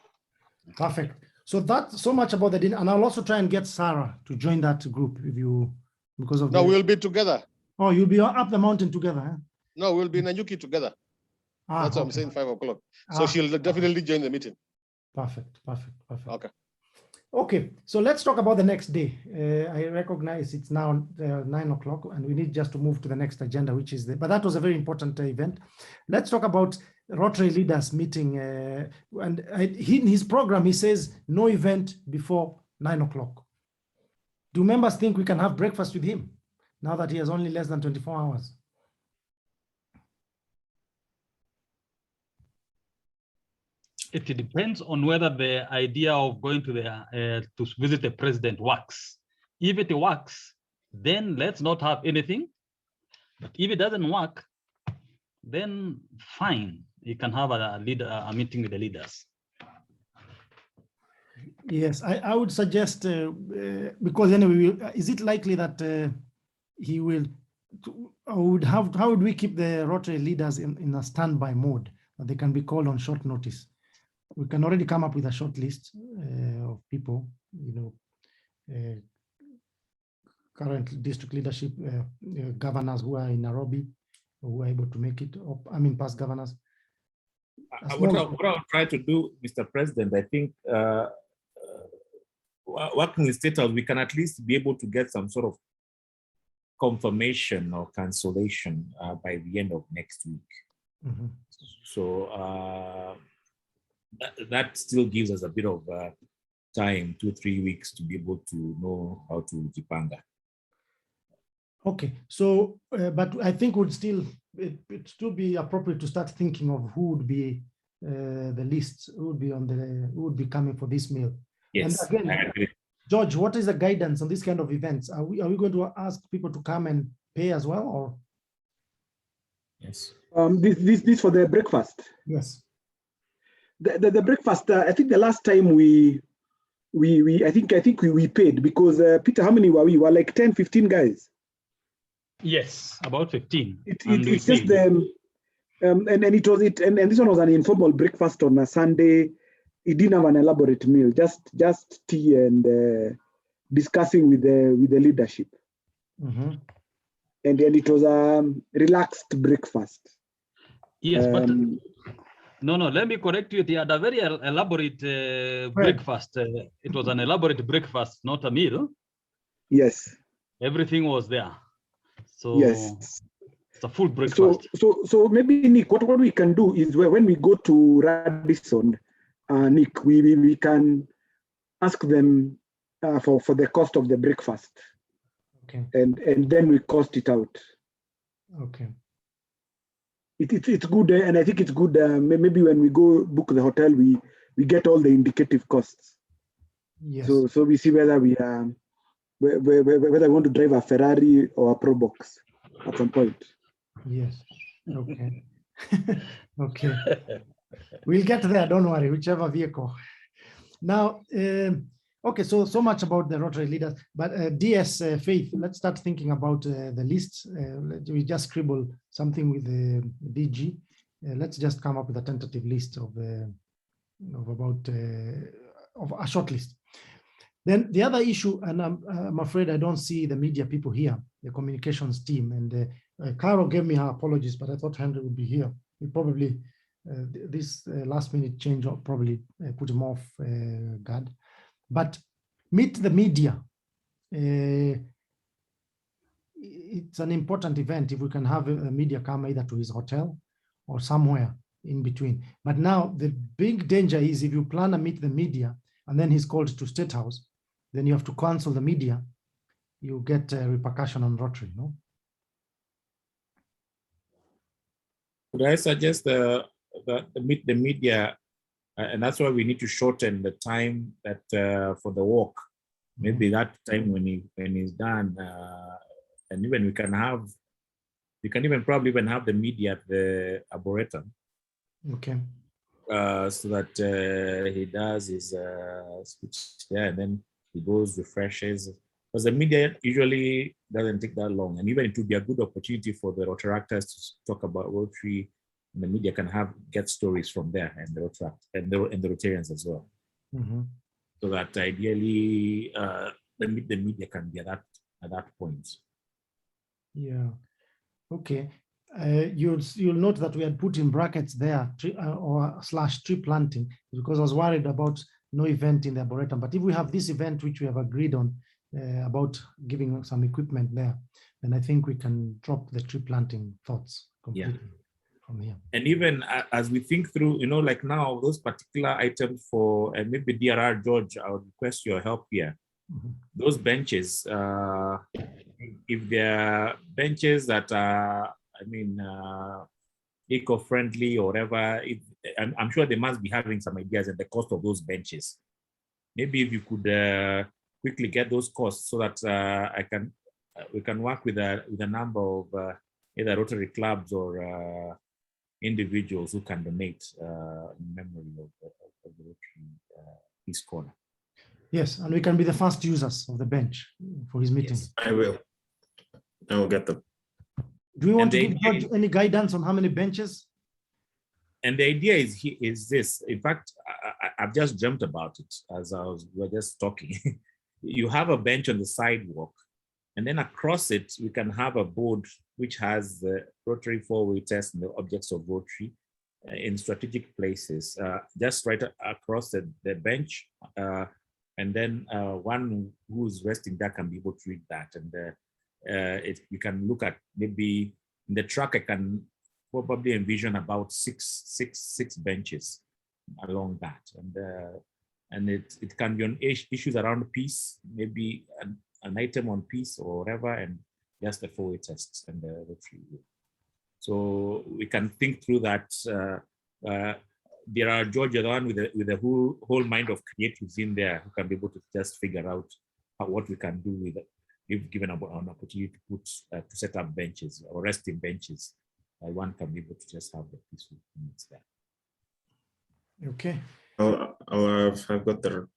Speaker 1: Perfect. So that's so much about the dinner. And I'll also try and get Sarah to join that group if you, because of
Speaker 8: No, we'll be together.
Speaker 1: Oh, you'll be up the mountain together, huh?
Speaker 8: No, we'll be in Nanyuki together. That's what I'm saying, 5 o'clock. So she'll definitely join the meeting.
Speaker 1: Perfect.
Speaker 8: Okay.
Speaker 1: Okay, so let's talk about the next day. I recognize it's now 9 o'clock and we need just to move to the next agenda, which is but that was a very important event. Let's talk about Rotary Leaders meeting. In his program, he says no event before 9 o'clock. Do members think we can have breakfast with him now that he has only less than 24 hours?
Speaker 3: It depends on whether the idea of going to to visit the president works. If it works, then let's not have anything. But if it doesn't work, then fine. You can have a meeting with the leaders.
Speaker 1: Yes, I would suggest because anyway, is it likely that he will? How would we keep the Rotary leaders in a standby mode that they can be called on short notice? We can already come up with a short list of people, current district leadership, governors who are in Nairobi, who are able to make it, past governors.
Speaker 6: What I'll try to do, Mr. President, I think working with State House, we can at least be able to get some sort of confirmation or cancellation by the end of next week.
Speaker 1: Mm-hmm.
Speaker 6: So that still gives us a bit of time, 2-3 weeks, to be able to know how to jipanga.
Speaker 1: Okay, so but I think it would still be appropriate to start thinking of who would be the lists, who would be coming for this meal.
Speaker 6: Yes,
Speaker 1: and again,
Speaker 6: I agree.
Speaker 1: George, what is the guidance on this kind of events? Are we going to ask people to come and pay as well, or?
Speaker 6: Yes.
Speaker 5: This for the breakfast.
Speaker 1: Yes.
Speaker 5: The breakfast. I think the last time we paid because Peter, how many were we? We were like 10, 15 guys.
Speaker 3: Yes, about 15.
Speaker 5: It's just And it was it, and this one was an informal breakfast on a Sunday. It didn't have an elaborate meal, just tea and discussing with the leadership.
Speaker 1: Mhm.
Speaker 5: And then it was a relaxed breakfast.
Speaker 3: Yes, but
Speaker 5: Um,
Speaker 3: no, let me correct you. They had a very elaborate breakfast. It was an elaborate breakfast, not a meal.
Speaker 5: Yes.
Speaker 3: Everything was there. So
Speaker 5: Yes.
Speaker 3: it's a full breakfast.
Speaker 5: So maybe Nick, what we can do is when we go to Radisson, Nick, we can ask them for the cost of the breakfast.
Speaker 1: Okay.
Speaker 5: And then we cost it out.
Speaker 1: Okay.
Speaker 5: It's good, and I think it's good. Maybe when we go book the hotel, we get all the indicative costs.
Speaker 1: Yes.
Speaker 5: So we see whether we whether we want to drive a Ferrari or a Probox at some point.
Speaker 1: Yes. Okay. Okay. We'll get there. Don't worry. Whichever vehicle. Now, okay. So much about the Rotary leaders, but DS Faith. Let's start thinking about the list. We just scribble something with the DG. Let's just come up with a tentative list of about of a short list. Then the other issue, and I'm afraid I don't see the media people here, the communications team, and Caro gave me her apologies, but I thought Henry would be here. He probably, this last minute change probably put him off guard. But meet the media. It's an important event if we can have a media come either to his hotel or somewhere in between. But now the big danger is if you plan to meet the media and then he's called to State House, then you have to cancel the media, you get a repercussion on Rotary, no?
Speaker 6: Could I suggest meet the media, and that's why we need to shorten the time that for the walk. Maybe that time when he's done, and even we can even probably even have the media at the Arboretum.
Speaker 1: Okay.
Speaker 6: So that he does his speech there, and then he goes, refreshes. Because the media usually doesn't take that long, and even it would be a good opportunity for the Rotaractors to talk about Rotary, and the media can get stories from there, and the Rotaract and the Rotarians as well.
Speaker 1: Mm-hmm.
Speaker 6: So that ideally the media can be at that point.
Speaker 1: Yeah. Okay. You'll note that we had put in brackets there or / tree planting, because I was worried about no event in the Arboretum. But if we have this event, which we have agreed on about giving some equipment there, then I think we can drop the tree planting thoughts completely from here.
Speaker 6: And even as we think through, like now, those particular items for, and maybe DRR, George, I would request your help here. Mm-hmm. Those benches, if they're benches that are, eco-friendly or whatever, I'm sure they must be having some ideas at the cost of those benches. Maybe if you could quickly get those costs so that we can work with a number of either Rotary clubs or individuals who can donate in memory of the Rotary East Corner.
Speaker 1: Yes, and we can be the first users of the bench for his meetings.
Speaker 2: Yes, I will get them.
Speaker 1: Do you want to give George any guidance on how many benches?
Speaker 6: And the idea is this. In fact, I've just dreamt about it as we were just talking. You have a bench on the sidewalk, and then across it, we can have a board which has the Rotary four-way test and the objects of Rotary in strategic places, just right across the bench. And then one who's resting there can be able to read that. And you can look at maybe in the truck, I can probably envision about six benches along that. And it can be on issues around peace, maybe an item on peace or whatever, and just the four-way tests and the Rotary. So we can think through that. There are George, the one with the whole mind of creatives in there who can be able to just figure out what we can do with it, if given an opportunity to set up benches or resting benches. One can be able to just have the peaceful minutes there.
Speaker 1: Okay.
Speaker 2: I've got the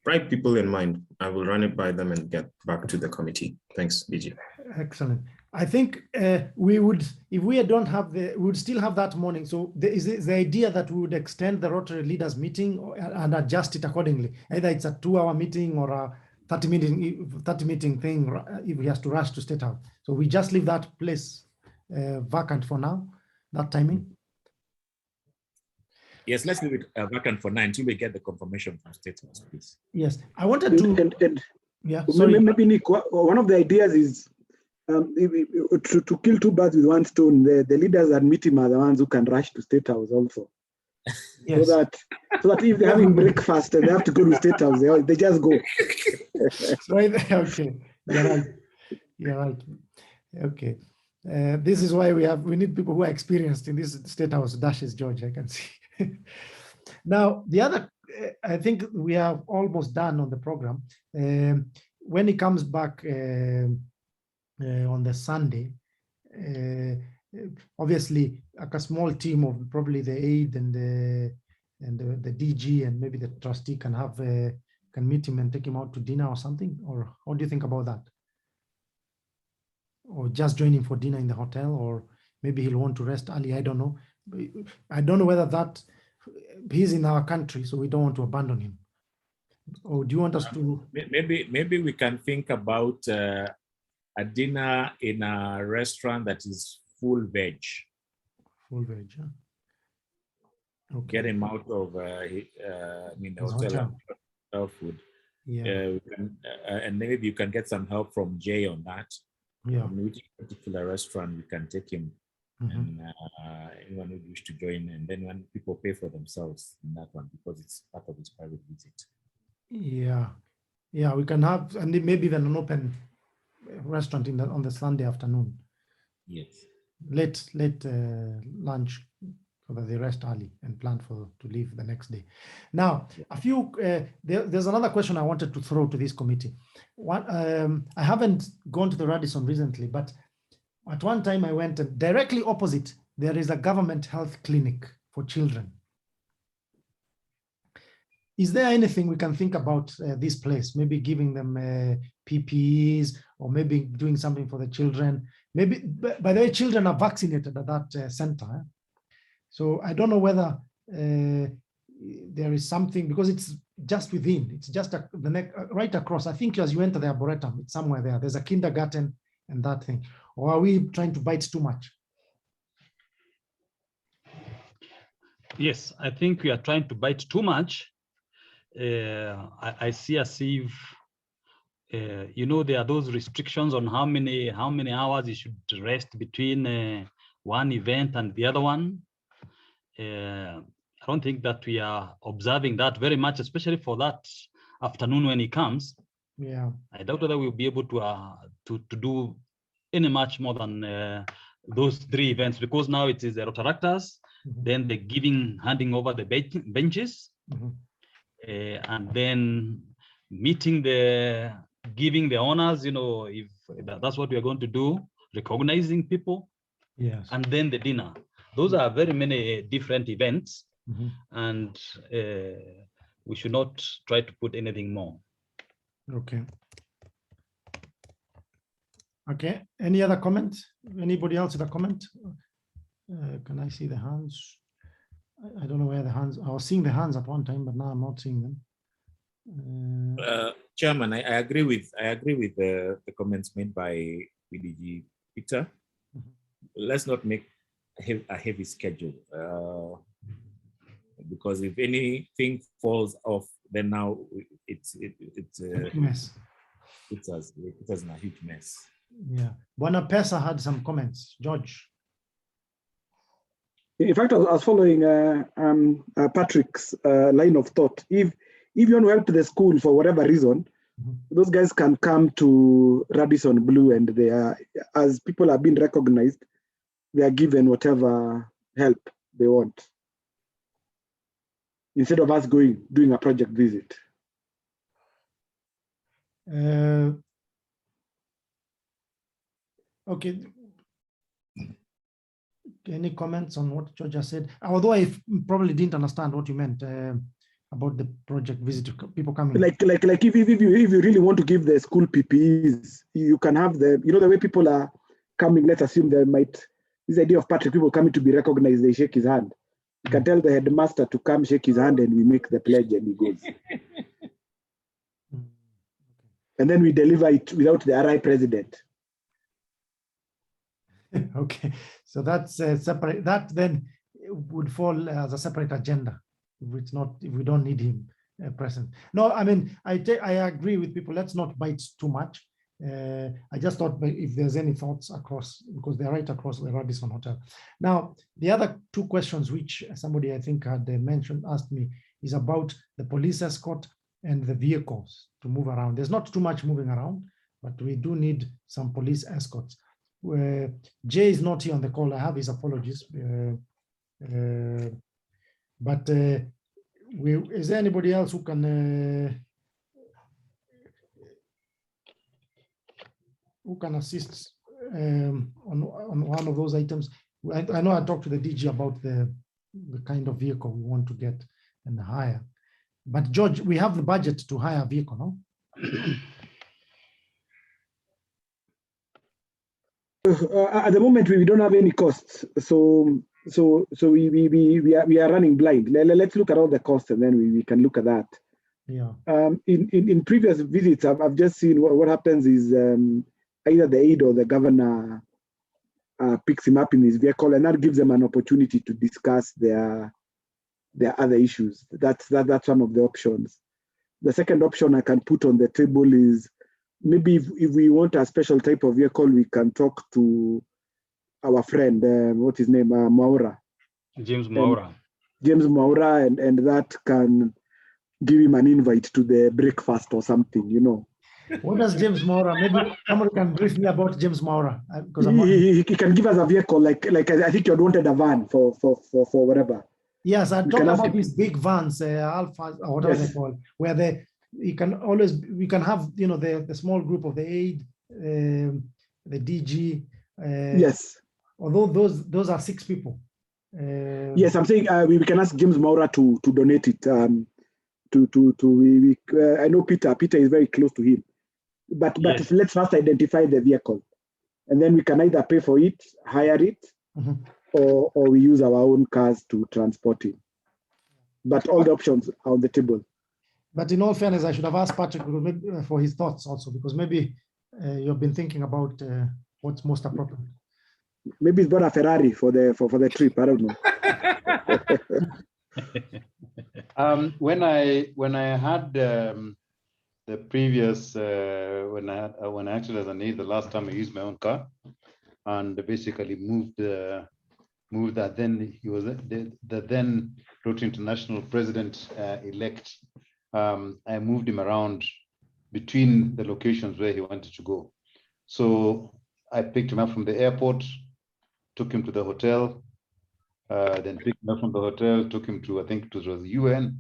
Speaker 2: right people in mind. I will run it by them and get back to the committee. Thanks, DG.
Speaker 1: Excellent. I think we would, if we don't have we would still have that morning. So there is the idea that we would extend the Rotary leaders meeting and adjust it accordingly. Either it's a 2-hour meeting or a 30 meeting thing if he has to rush to State House. So we just leave that place vacant for now, that timing.
Speaker 6: Yes, let's leave it vacant for now until we get the confirmation from State House, please.
Speaker 1: Yes, I wanted to.
Speaker 5: And
Speaker 1: yeah, sorry.
Speaker 5: maybe Nick, one of the ideas is to kill two birds with one stone. The leaders that meet him are the ones who can rush to State House also.
Speaker 1: Yes.
Speaker 5: So that if they're having breakfast and they have to go to State House, they just go.
Speaker 1: Right. Okay. You're right. You're right. Okay. This is why we need people who are experienced in this State House dashes, George, I can see. Now, the other, I think we are almost done on the program. When he comes back on the Sunday, obviously like a small team of probably the aide and the DG and maybe the trustee can meet him and take him out to dinner or something. Or what do you think about that? Or just join him for dinner in the hotel, or maybe he'll want to rest early. I don't know. I don't know whether that he's in our country, so we don't want to abandon him. Or do you want us to?
Speaker 6: Maybe we can think about a dinner in a restaurant that is full veg.
Speaker 1: Full veg. Huh? Okay.
Speaker 6: Get him out of the hotel food.
Speaker 1: Yeah.
Speaker 6: And maybe you can get some help from Jay on that.
Speaker 1: Yeah.
Speaker 6: In which particular restaurant we can take him, and anyone who wish to join, and then when people pay for themselves in that one because it's part of his private visit.
Speaker 1: Yeah, yeah, we can have, and maybe even an open restaurant on the Sunday afternoon.
Speaker 6: Yes.
Speaker 1: Late lunch so that they rest early and plan to leave the next day. Now, there's another question I wanted to throw to this committee. I haven't gone to the Radisson recently, but at one time I went, and directly opposite, there is a government health clinic for children. Is there anything we can think about this place? Maybe giving them PPEs, or maybe doing something for the children. Maybe, by the way, children are vaccinated at that center. So I don't know whether there is something, because it's just within, it's just the neck right across. I think as you enter the Arboretum, it's somewhere there. There's a kindergarten and that thing. Or are we trying to bite too much?
Speaker 3: Yes, I think we are trying to bite too much. I see as if, there are those restrictions on how many hours you should rest between one event and the other one. I don't think that we are observing that very much, especially for that afternoon when he comes.
Speaker 1: Yeah,
Speaker 3: I doubt whether we'll be able to do any much more than those 3 events, because now it is the Rotaractors, then the handing over the benches, and then meeting giving the honors. If that's what we are going to do, recognizing people.
Speaker 1: Yes,
Speaker 3: and then the dinner. Those are very many different events, and we should not try to put anything more.
Speaker 1: Okay. Okay, any other comment? Anybody else with a comment? Can I see the hands? I don't know where the hands, I was seeing the hands at one time, but now I'm not seeing them.
Speaker 6: Chairman, I agree with the comments made by PDG Peter. Let's not make a heavy schedule, because if anything falls off, then now it's
Speaker 1: a mess.
Speaker 6: It's in a huge mess.
Speaker 1: Yeah, Buona Pesa had some comments. George.
Speaker 5: In fact, I was following Patrick's line of thought. If you want to help the school for whatever reason, those guys can come to Radisson Blu, and they are, as people are being recognized, they are given whatever help they want, instead of us doing a project visit.
Speaker 1: Okay. Any comments on what George has said? Although I probably didn't understand what you meant about the project visit, people coming.
Speaker 5: Like if you really want to give the school PPEs, you can have the way people are coming, let's assume there might, this idea of Patrick, people coming to be recognized, they shake his hand. You can tell the headmaster to come shake his hand and we make the pledge and he goes. And then we deliver it without the RI president.
Speaker 1: Okay, so that's separate. That then would fall as a separate agenda if it's not, if we don't need him present. No, I mean, I agree with people. Let's not bite too much. I just thought if there's any thoughts across, because they're right across the Radisson Hotel. Now, the other two questions which somebody I think had asked me is about the police escort and the vehicles to move around. There's not too much moving around, but we do need some police escorts. Jay is not here on the call. I have his apologies. But is there anybody else who can assist on one of those items? I know I talked to the DG about the kind of vehicle we want to get and hire. But George, we have the budget to hire a vehicle, no?
Speaker 5: At the moment, we don't have any costs, so we are running blind. Let's look at all the costs, and then we can look at that.
Speaker 1: Yeah.
Speaker 5: In previous visits, I've just seen what happens is either the aide or the governor picks him up in his vehicle, and that gives them an opportunity to discuss their other issues. That's one of the options. The second option I can put on the table is maybe if we want a special type of vehicle, we can talk to our friend, what's his name, Mwaura.
Speaker 3: James Mwaura.
Speaker 5: James Mwaura, and that can give him an invite to the breakfast or something, you know.
Speaker 1: What does James Mwaura? Maybe someone can brief me about James Mwaura. Because
Speaker 5: he can give us a vehicle, like I think you wanted a van for whatever.
Speaker 1: Yes, I talked about these big vans, Alpha or whatever they call, where we can have, you know, the small group of the aide, the DG.
Speaker 5: Yes.
Speaker 1: Although those are 6 people.
Speaker 5: Yes, I'm saying we can ask James Mwaura to donate it. I know Peter is very close to him, but
Speaker 3: Yes.
Speaker 5: let's first identify the vehicle, and then we can either pay for it, hire it, or we use our own cars to transport it. But all the options are on the table.
Speaker 1: But in all fairness, I should have asked Patrick for his thoughts also, because maybe you've been thinking about what's most appropriate.
Speaker 5: Maybe he's bought a Ferrari for the trip. I don't know.
Speaker 4: When I had the previous when I acted as an aide the last time, I used my own car and basically moved that. Then he was the then Rotary International president elect. I moved him around between the locations where he wanted to go. So I picked him up from the airport, took him to the hotel, then picked him up from the hotel, took him to, I think it was the UN,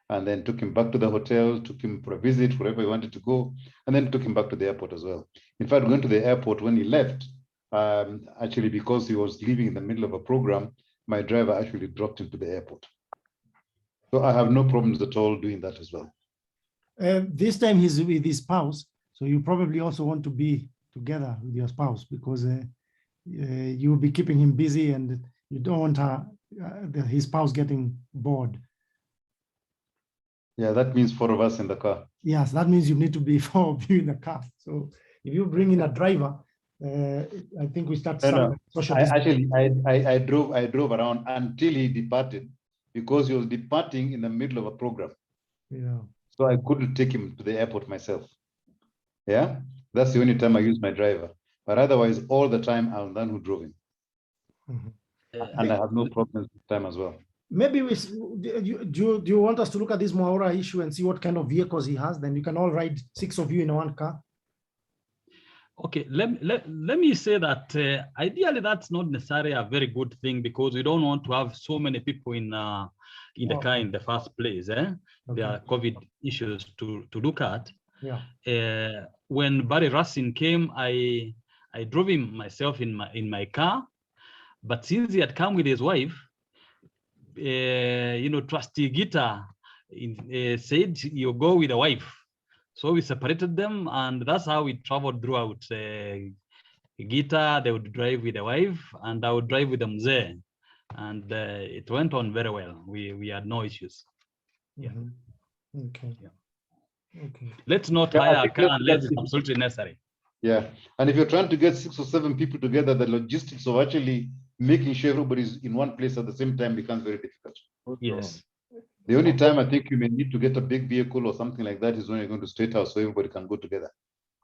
Speaker 4: and then took him back to the hotel, took him for a visit, wherever he wanted to go, and then took him back to the airport as well. In fact, going to the airport when he left, actually because he was leaving in the middle of a program, my driver actually dropped him to the airport. So I have no problems at all doing that as well.
Speaker 1: This time he's with his spouse, so you probably also want to be together with your spouse, because you will be keeping him busy and you don't want his spouse getting bored.
Speaker 4: Yeah, that means 4 of us in the car.
Speaker 1: Yes, that means you need to be 4 of you in the car. So if you bring in a driver, I think we start some social
Speaker 4: distancing. I drove around until he departed, because he was departing in the middle of a program.
Speaker 1: Yeah.
Speaker 4: So I couldn't take him to the airport myself. Yeah, that's the only time I use my driver. But otherwise, all the time, I'm the one who drove him. And I have no problems with time as well.
Speaker 1: Maybe do you want us to look at this Mwaura issue and see what kind of vehicles he has? Then you can all ride 6 of you in one car.
Speaker 3: Okay, let me say that ideally that's not necessarily a very good thing, because we don't want to have so many people in the car in the first place. Okay. There are COVID issues to look at.
Speaker 1: Yeah.
Speaker 3: When Barry Racine came, I drove him myself in my car, but since he had come with his wife, Trustee Gita said you go with the wife. So we separated them, and that's how we traveled throughout Gita, they would drive with the wife, and I would drive with the mzee. And it went on very well. We had no issues. Yeah.
Speaker 1: Mhm. Okay.
Speaker 3: Yeah.
Speaker 1: Okay.
Speaker 3: Let's not
Speaker 4: Yeah, I
Speaker 3: hire a
Speaker 4: think
Speaker 3: car
Speaker 4: that's-
Speaker 3: unless it's absolutely necessary.
Speaker 4: Yeah, and if you're trying to get 6 or 7 people together, the logistics of actually making sure everybody's in one place at the same time becomes very difficult.
Speaker 3: Yes.
Speaker 4: The only time I think you may need to get a big vehicle or something like that is when you're going to State House, so everybody can go together.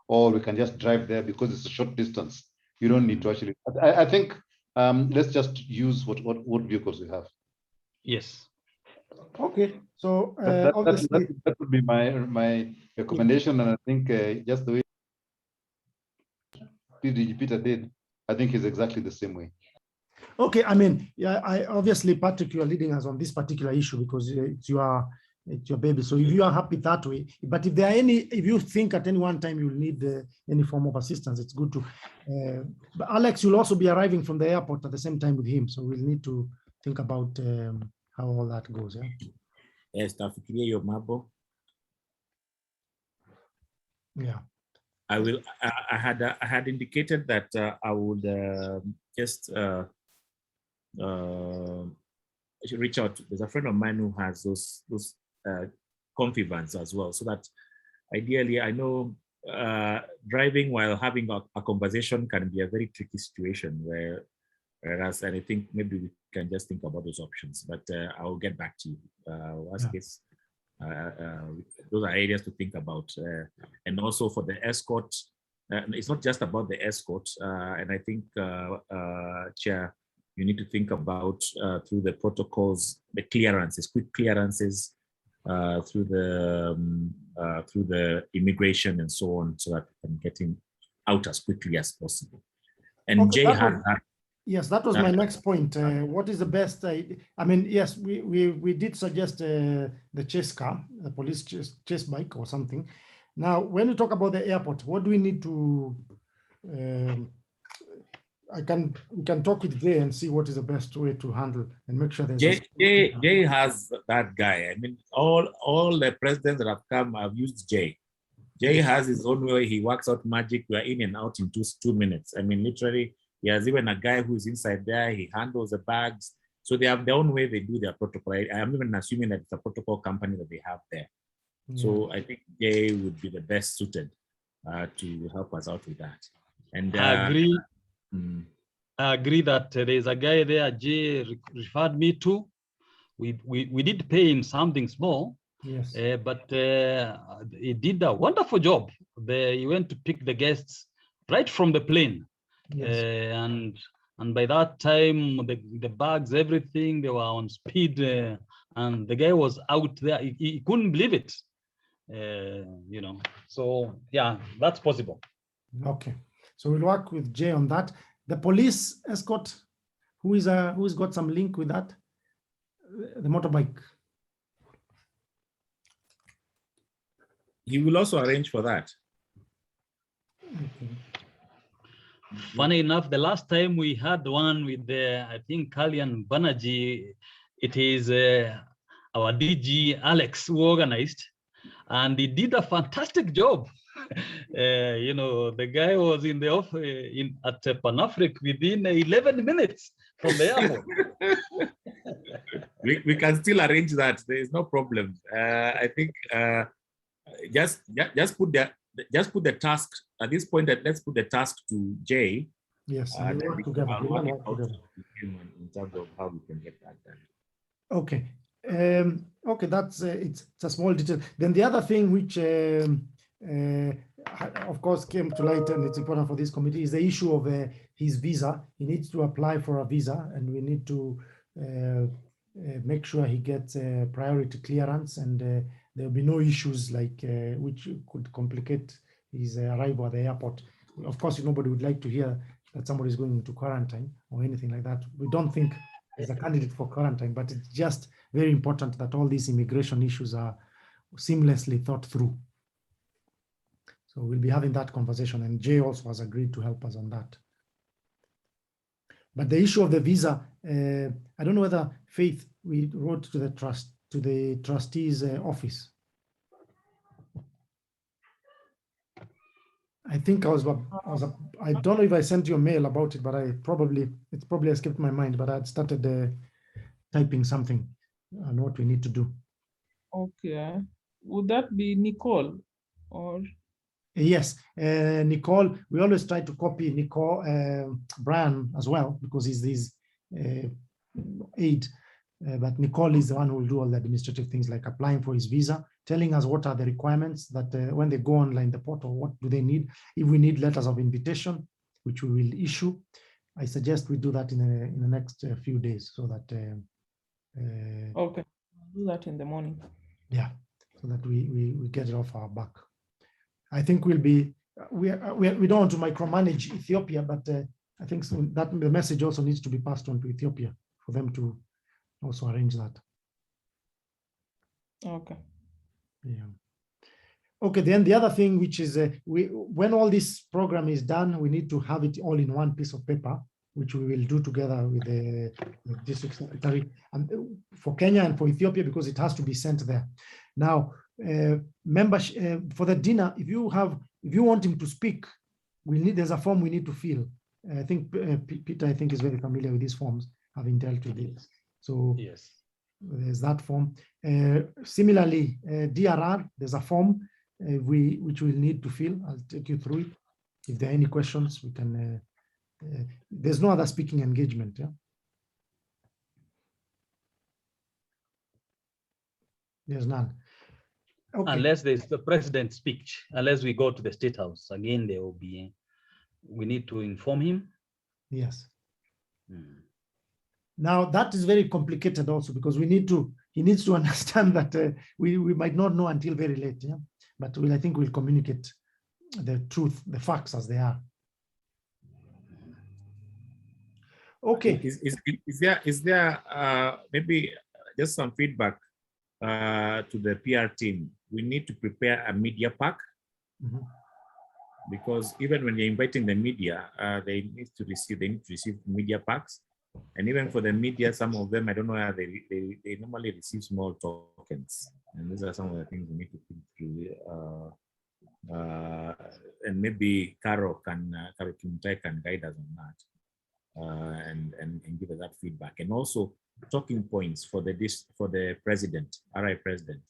Speaker 4: Or we can just drive there because it's a short distance. You don't need to actually. I think let's just use what vehicles we have.
Speaker 3: Yes.
Speaker 1: Okay. So
Speaker 4: That
Speaker 1: obviously,
Speaker 4: that would be my recommendation, and I think just the way Peter did, I think is exactly the same way.
Speaker 1: okay. I mean, yeah, I obviously, Patrick, you are leading us on this particular issue because it's your baby. So if you are happy that way, but if there are if you think at any one time you'll need any form of assistance, it's good to. But Alex, you'll also be arriving from the airport at the same time with him, so we'll need to think about how all that goes. Yeah.
Speaker 6: Yes, tafikiria your mambo.
Speaker 1: Yeah.
Speaker 6: I will. I had indicated that I would just I should reach out. There's a friend of mine who has those comfy vans as well, so that ideally, I know driving while having a conversation can be a very tricky situation. Whereas I think maybe we can just think about those options. But I will get back to you. Worst case. Those are areas to think about, and also for the escort, it's not just about the escort, and I think Chair, you need to think about through the protocols, the clearances, quick clearances, through the immigration and so on, so that we can get him out as quickly as possible. And
Speaker 1: Okay,
Speaker 6: Jay has that.
Speaker 1: Yes, that was my next point. What is the best? I mean, yes, we did suggest the chase car, the police chase bike or something. Now, when you talk about the airport, what do we need to? We can talk with Jay and see what is the best way to handle and make sure there's.
Speaker 6: Jay has that guy. I mean, all the presidents that have come have used Jay. Jay has his own way. He works out magic. We are in and out in 2 minutes. I mean, literally. He has even a guy who's inside there. He handles the bags. So they have their own way they do their protocol. I'm even assuming that it's a protocol company that they have there. Yeah. So I think Jay would be the best suited to help us out with that. And
Speaker 3: I agree. I agree that there's a guy there, Jay referred me to. We did pay him something small.
Speaker 1: Yes.
Speaker 3: But he did a wonderful job. He went to pick the guests right from the plane. Yes. And by that time, the bags, everything, they were on speed, and the guy was out there. He couldn't believe it, you know. So yeah, that's possible.
Speaker 1: Okay, so we'll work with Jay on that. The police escort, who's got some link with that? The motorbike.
Speaker 6: He will also arrange for that.
Speaker 1: Okay.
Speaker 3: Funny enough, the last time we had one with I think Kalyan Banerjee, it is our DG Alex who organized, and he did a fantastic job. You know, the guy was in the at Pan-Afric within 11 minutes from the airport.
Speaker 6: we can still arrange that. There is no problem. I think just put the task at this point. That let's put the task to Jay.
Speaker 1: Yes,
Speaker 6: in terms of how we can get that done.
Speaker 1: Okay. Okay, that's it's a small detail. Then the other thing which of course came to light, and it's important for this committee, is the issue of his visa. He needs to apply for a visa, and we need to make sure he gets priority clearance, and there'll be no issues like which could complicate his arrival at the airport. Of course, nobody would like to hear that somebody is going into quarantine or anything like that. We don't think he's a candidate for quarantine, but it's just very important that all these immigration issues are seamlessly thought through. So we'll be having that conversation, and Jay also has agreed to help us on that. But the issue of the visa, I don't know whether Faith, we wrote to the trustees' office. I think I don't know if I sent you a mail about it, but it's probably escaped my mind, but I had started typing something on what we need to do.
Speaker 7: Okay. Would that be Nicole or?
Speaker 1: Yes, Nicole, we always try to copy Nicole, Brian as well, because he's his aide. But Nicole is the one who will do all the administrative things like applying for his visa, telling us what are the requirements that when they go online the portal, what do they need? If we need letters of invitation, which we will issue, I suggest we do that in the next few days, so that
Speaker 7: Okay, I'll do that in the morning.
Speaker 1: yeah, so that we get it off our back. I think we'll be we don't want to micromanage Ethiopia, but I think so that the message also needs to be passed on to Ethiopia for them to also arrange that.
Speaker 7: Okay.
Speaker 1: Yeah. Okay. Then the other thing, which is when all this program is done, we need to have it all in one piece of paper, which we will do together with the district secretary and for Kenya and for Ethiopia, because it has to be sent there. Now, members for the dinner, if you want him to speak, there's a form we need to fill. I think Peter, I think, is very familiar with these forms, having dealt with it. So
Speaker 3: Yes.
Speaker 1: there's that form. Similarly, DRR, there's a form which we'll need to fill. I'll take you through it. If there are any questions, we can. There's no other speaking engagement. Yeah. There's none. Okay.
Speaker 3: Unless there's the president's speech, unless we go to the State House, again, there will be, we need to inform him.
Speaker 1: Yes.
Speaker 3: Hmm.
Speaker 1: Now that is very complicated also, because he needs to understand that we might not know until very late. Yeah. But I think we'll communicate the truth, the facts as they are. Okay.
Speaker 6: Is there maybe just some feedback to the PR team? We need to prepare a media pack, because even when you're inviting the media, they need to receive media packs, and even for the media, some of them, I don't know how they normally receive small tokens, and these are some of the things we need to think through. And maybe Carol Kimutai can guide us on that, and give us that feedback, and also talking points for the president, RI president,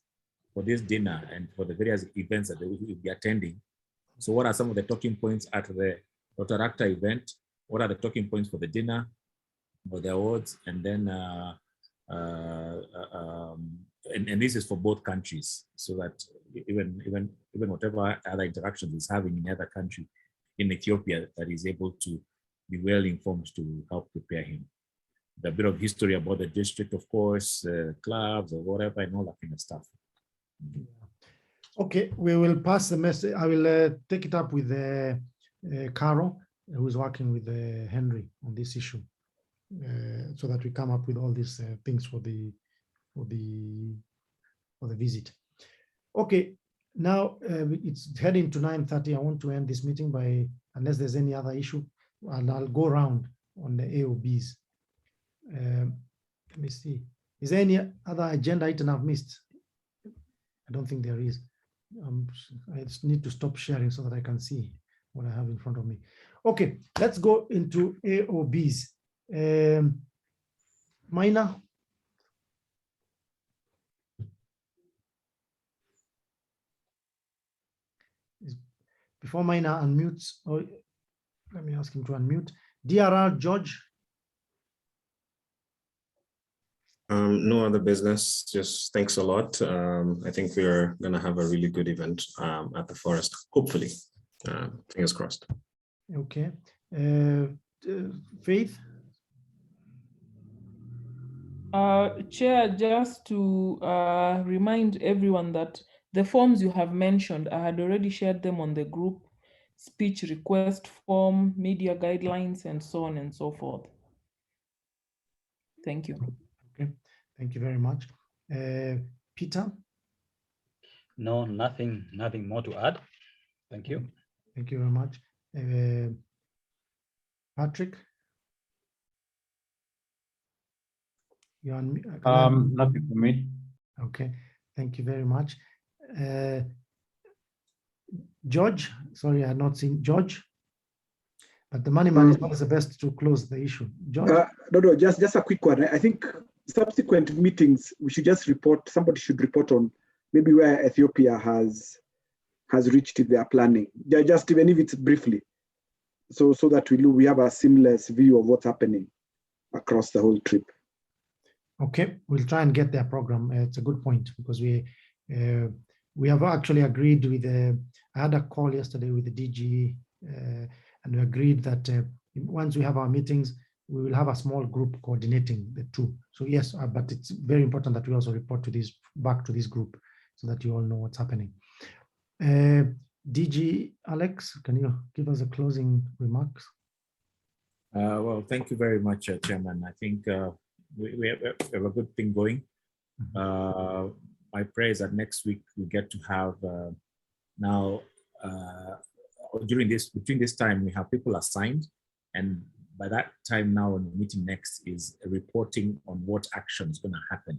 Speaker 6: for this dinner and for the various events that they will be attending. So what are some of the talking points at the Rotaracta event? What are the talking points for the dinner, for the awards? And then, and this is for both countries, so that even whatever other interactions he's having in other country in Ethiopia, that is able to be well informed to help prepare him. A bit of history about the district, of course, clubs or whatever, and all that kind of stuff.
Speaker 1: Okay, we will pass the message. I will take it up with Carol, who's working with Henry on this issue, so that we come up with all these things for the visit. Okay, now it's heading to 9:30. I want to end this meeting by, unless there's any other issue, and I'll go around on the AOBs. Let me see. Is there any other agenda item I've missed? I don't think there is. I just need to stop sharing so that I can see what I have in front of me. Okay, let's go into AOBs. Maina. Before Maina unmutes, let me ask him to unmute. DRR, George.
Speaker 2: No other business, just thanks a lot. I think we're going to have a really good event at the forest, hopefully. Fingers crossed.
Speaker 1: Okay. Faith?
Speaker 7: Chair, just to remind everyone that the forms you have mentioned, I had already shared them on the group: speech request form, media guidelines, and so on and so forth. Thank you.
Speaker 1: Okay, thank you very much. Peter?
Speaker 3: No, nothing more to add. Thank you.
Speaker 1: Thank you very much. Patrick? You're on,
Speaker 4: nothing for me.
Speaker 1: Okay, thank you very much. George, sorry, I had not seen George. But the money man is always the best to close the issue. George?
Speaker 5: No, just a quick one. I think subsequent meetings, we should just report, somebody should report on maybe where Ethiopia has reached in their planning. Just even if it's briefly, so that we have a seamless view of what's happening across the whole trip.
Speaker 1: Okay, we'll try and get their program. It's a good point because we have actually agreed with I had a call yesterday with the DG and we agreed that once we have our meetings, we will have a small group coordinating the two. So yes, but it's very important that we also report to back to this group so that you all know what's happening. DG Alex, can you give us a closing remarks?
Speaker 6: Well, thank you very much, Chairman. I think we have a good thing going. My prayer is that next week we get to have now between this time we have people assigned, and by that time now when the meeting next is reporting on what action is going to happen.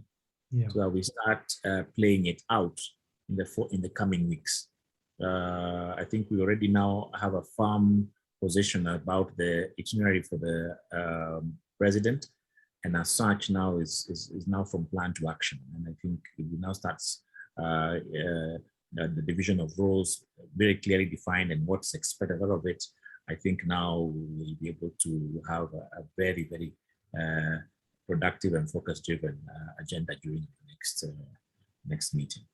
Speaker 6: Yeah. So that we start playing it out in the coming weeks. I think we already now have a firm position about the itinerary for the president, and as such now is now from plan to action. And I think it now starts the division of roles very clearly defined and what's expected out of it. I think now we'll be able to have a very, very productive and focus-driven agenda during the next meeting.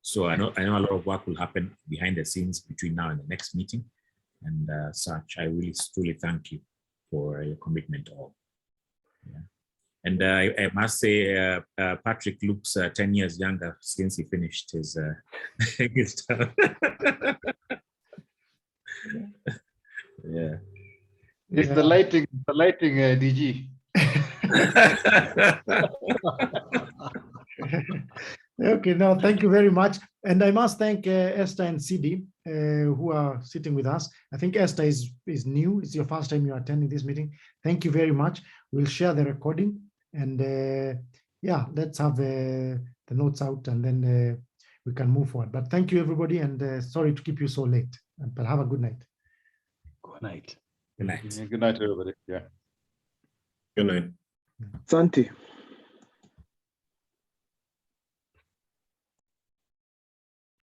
Speaker 6: So I know a lot of work will happen behind the scenes between now and the next meeting, and such. I really truly thank you for your commitment all. Yeah. And I must say, Patrick looks 10 years younger since he finished his term. Yeah.
Speaker 4: It's the lighting, DG.
Speaker 1: Okay, no, thank you very much. And I must thank Esther and Sidi who are sitting with us. I think Esther is new. It's your first time you're attending this meeting. Thank you very much. We'll share the recording and yeah, let's have the notes out and then we can move forward. But thank you everybody, and sorry to keep you so late, but have a good night.
Speaker 3: Good night.
Speaker 6: Good night.
Speaker 4: Good night, everybody. Yeah.
Speaker 2: Good night.
Speaker 5: Santi.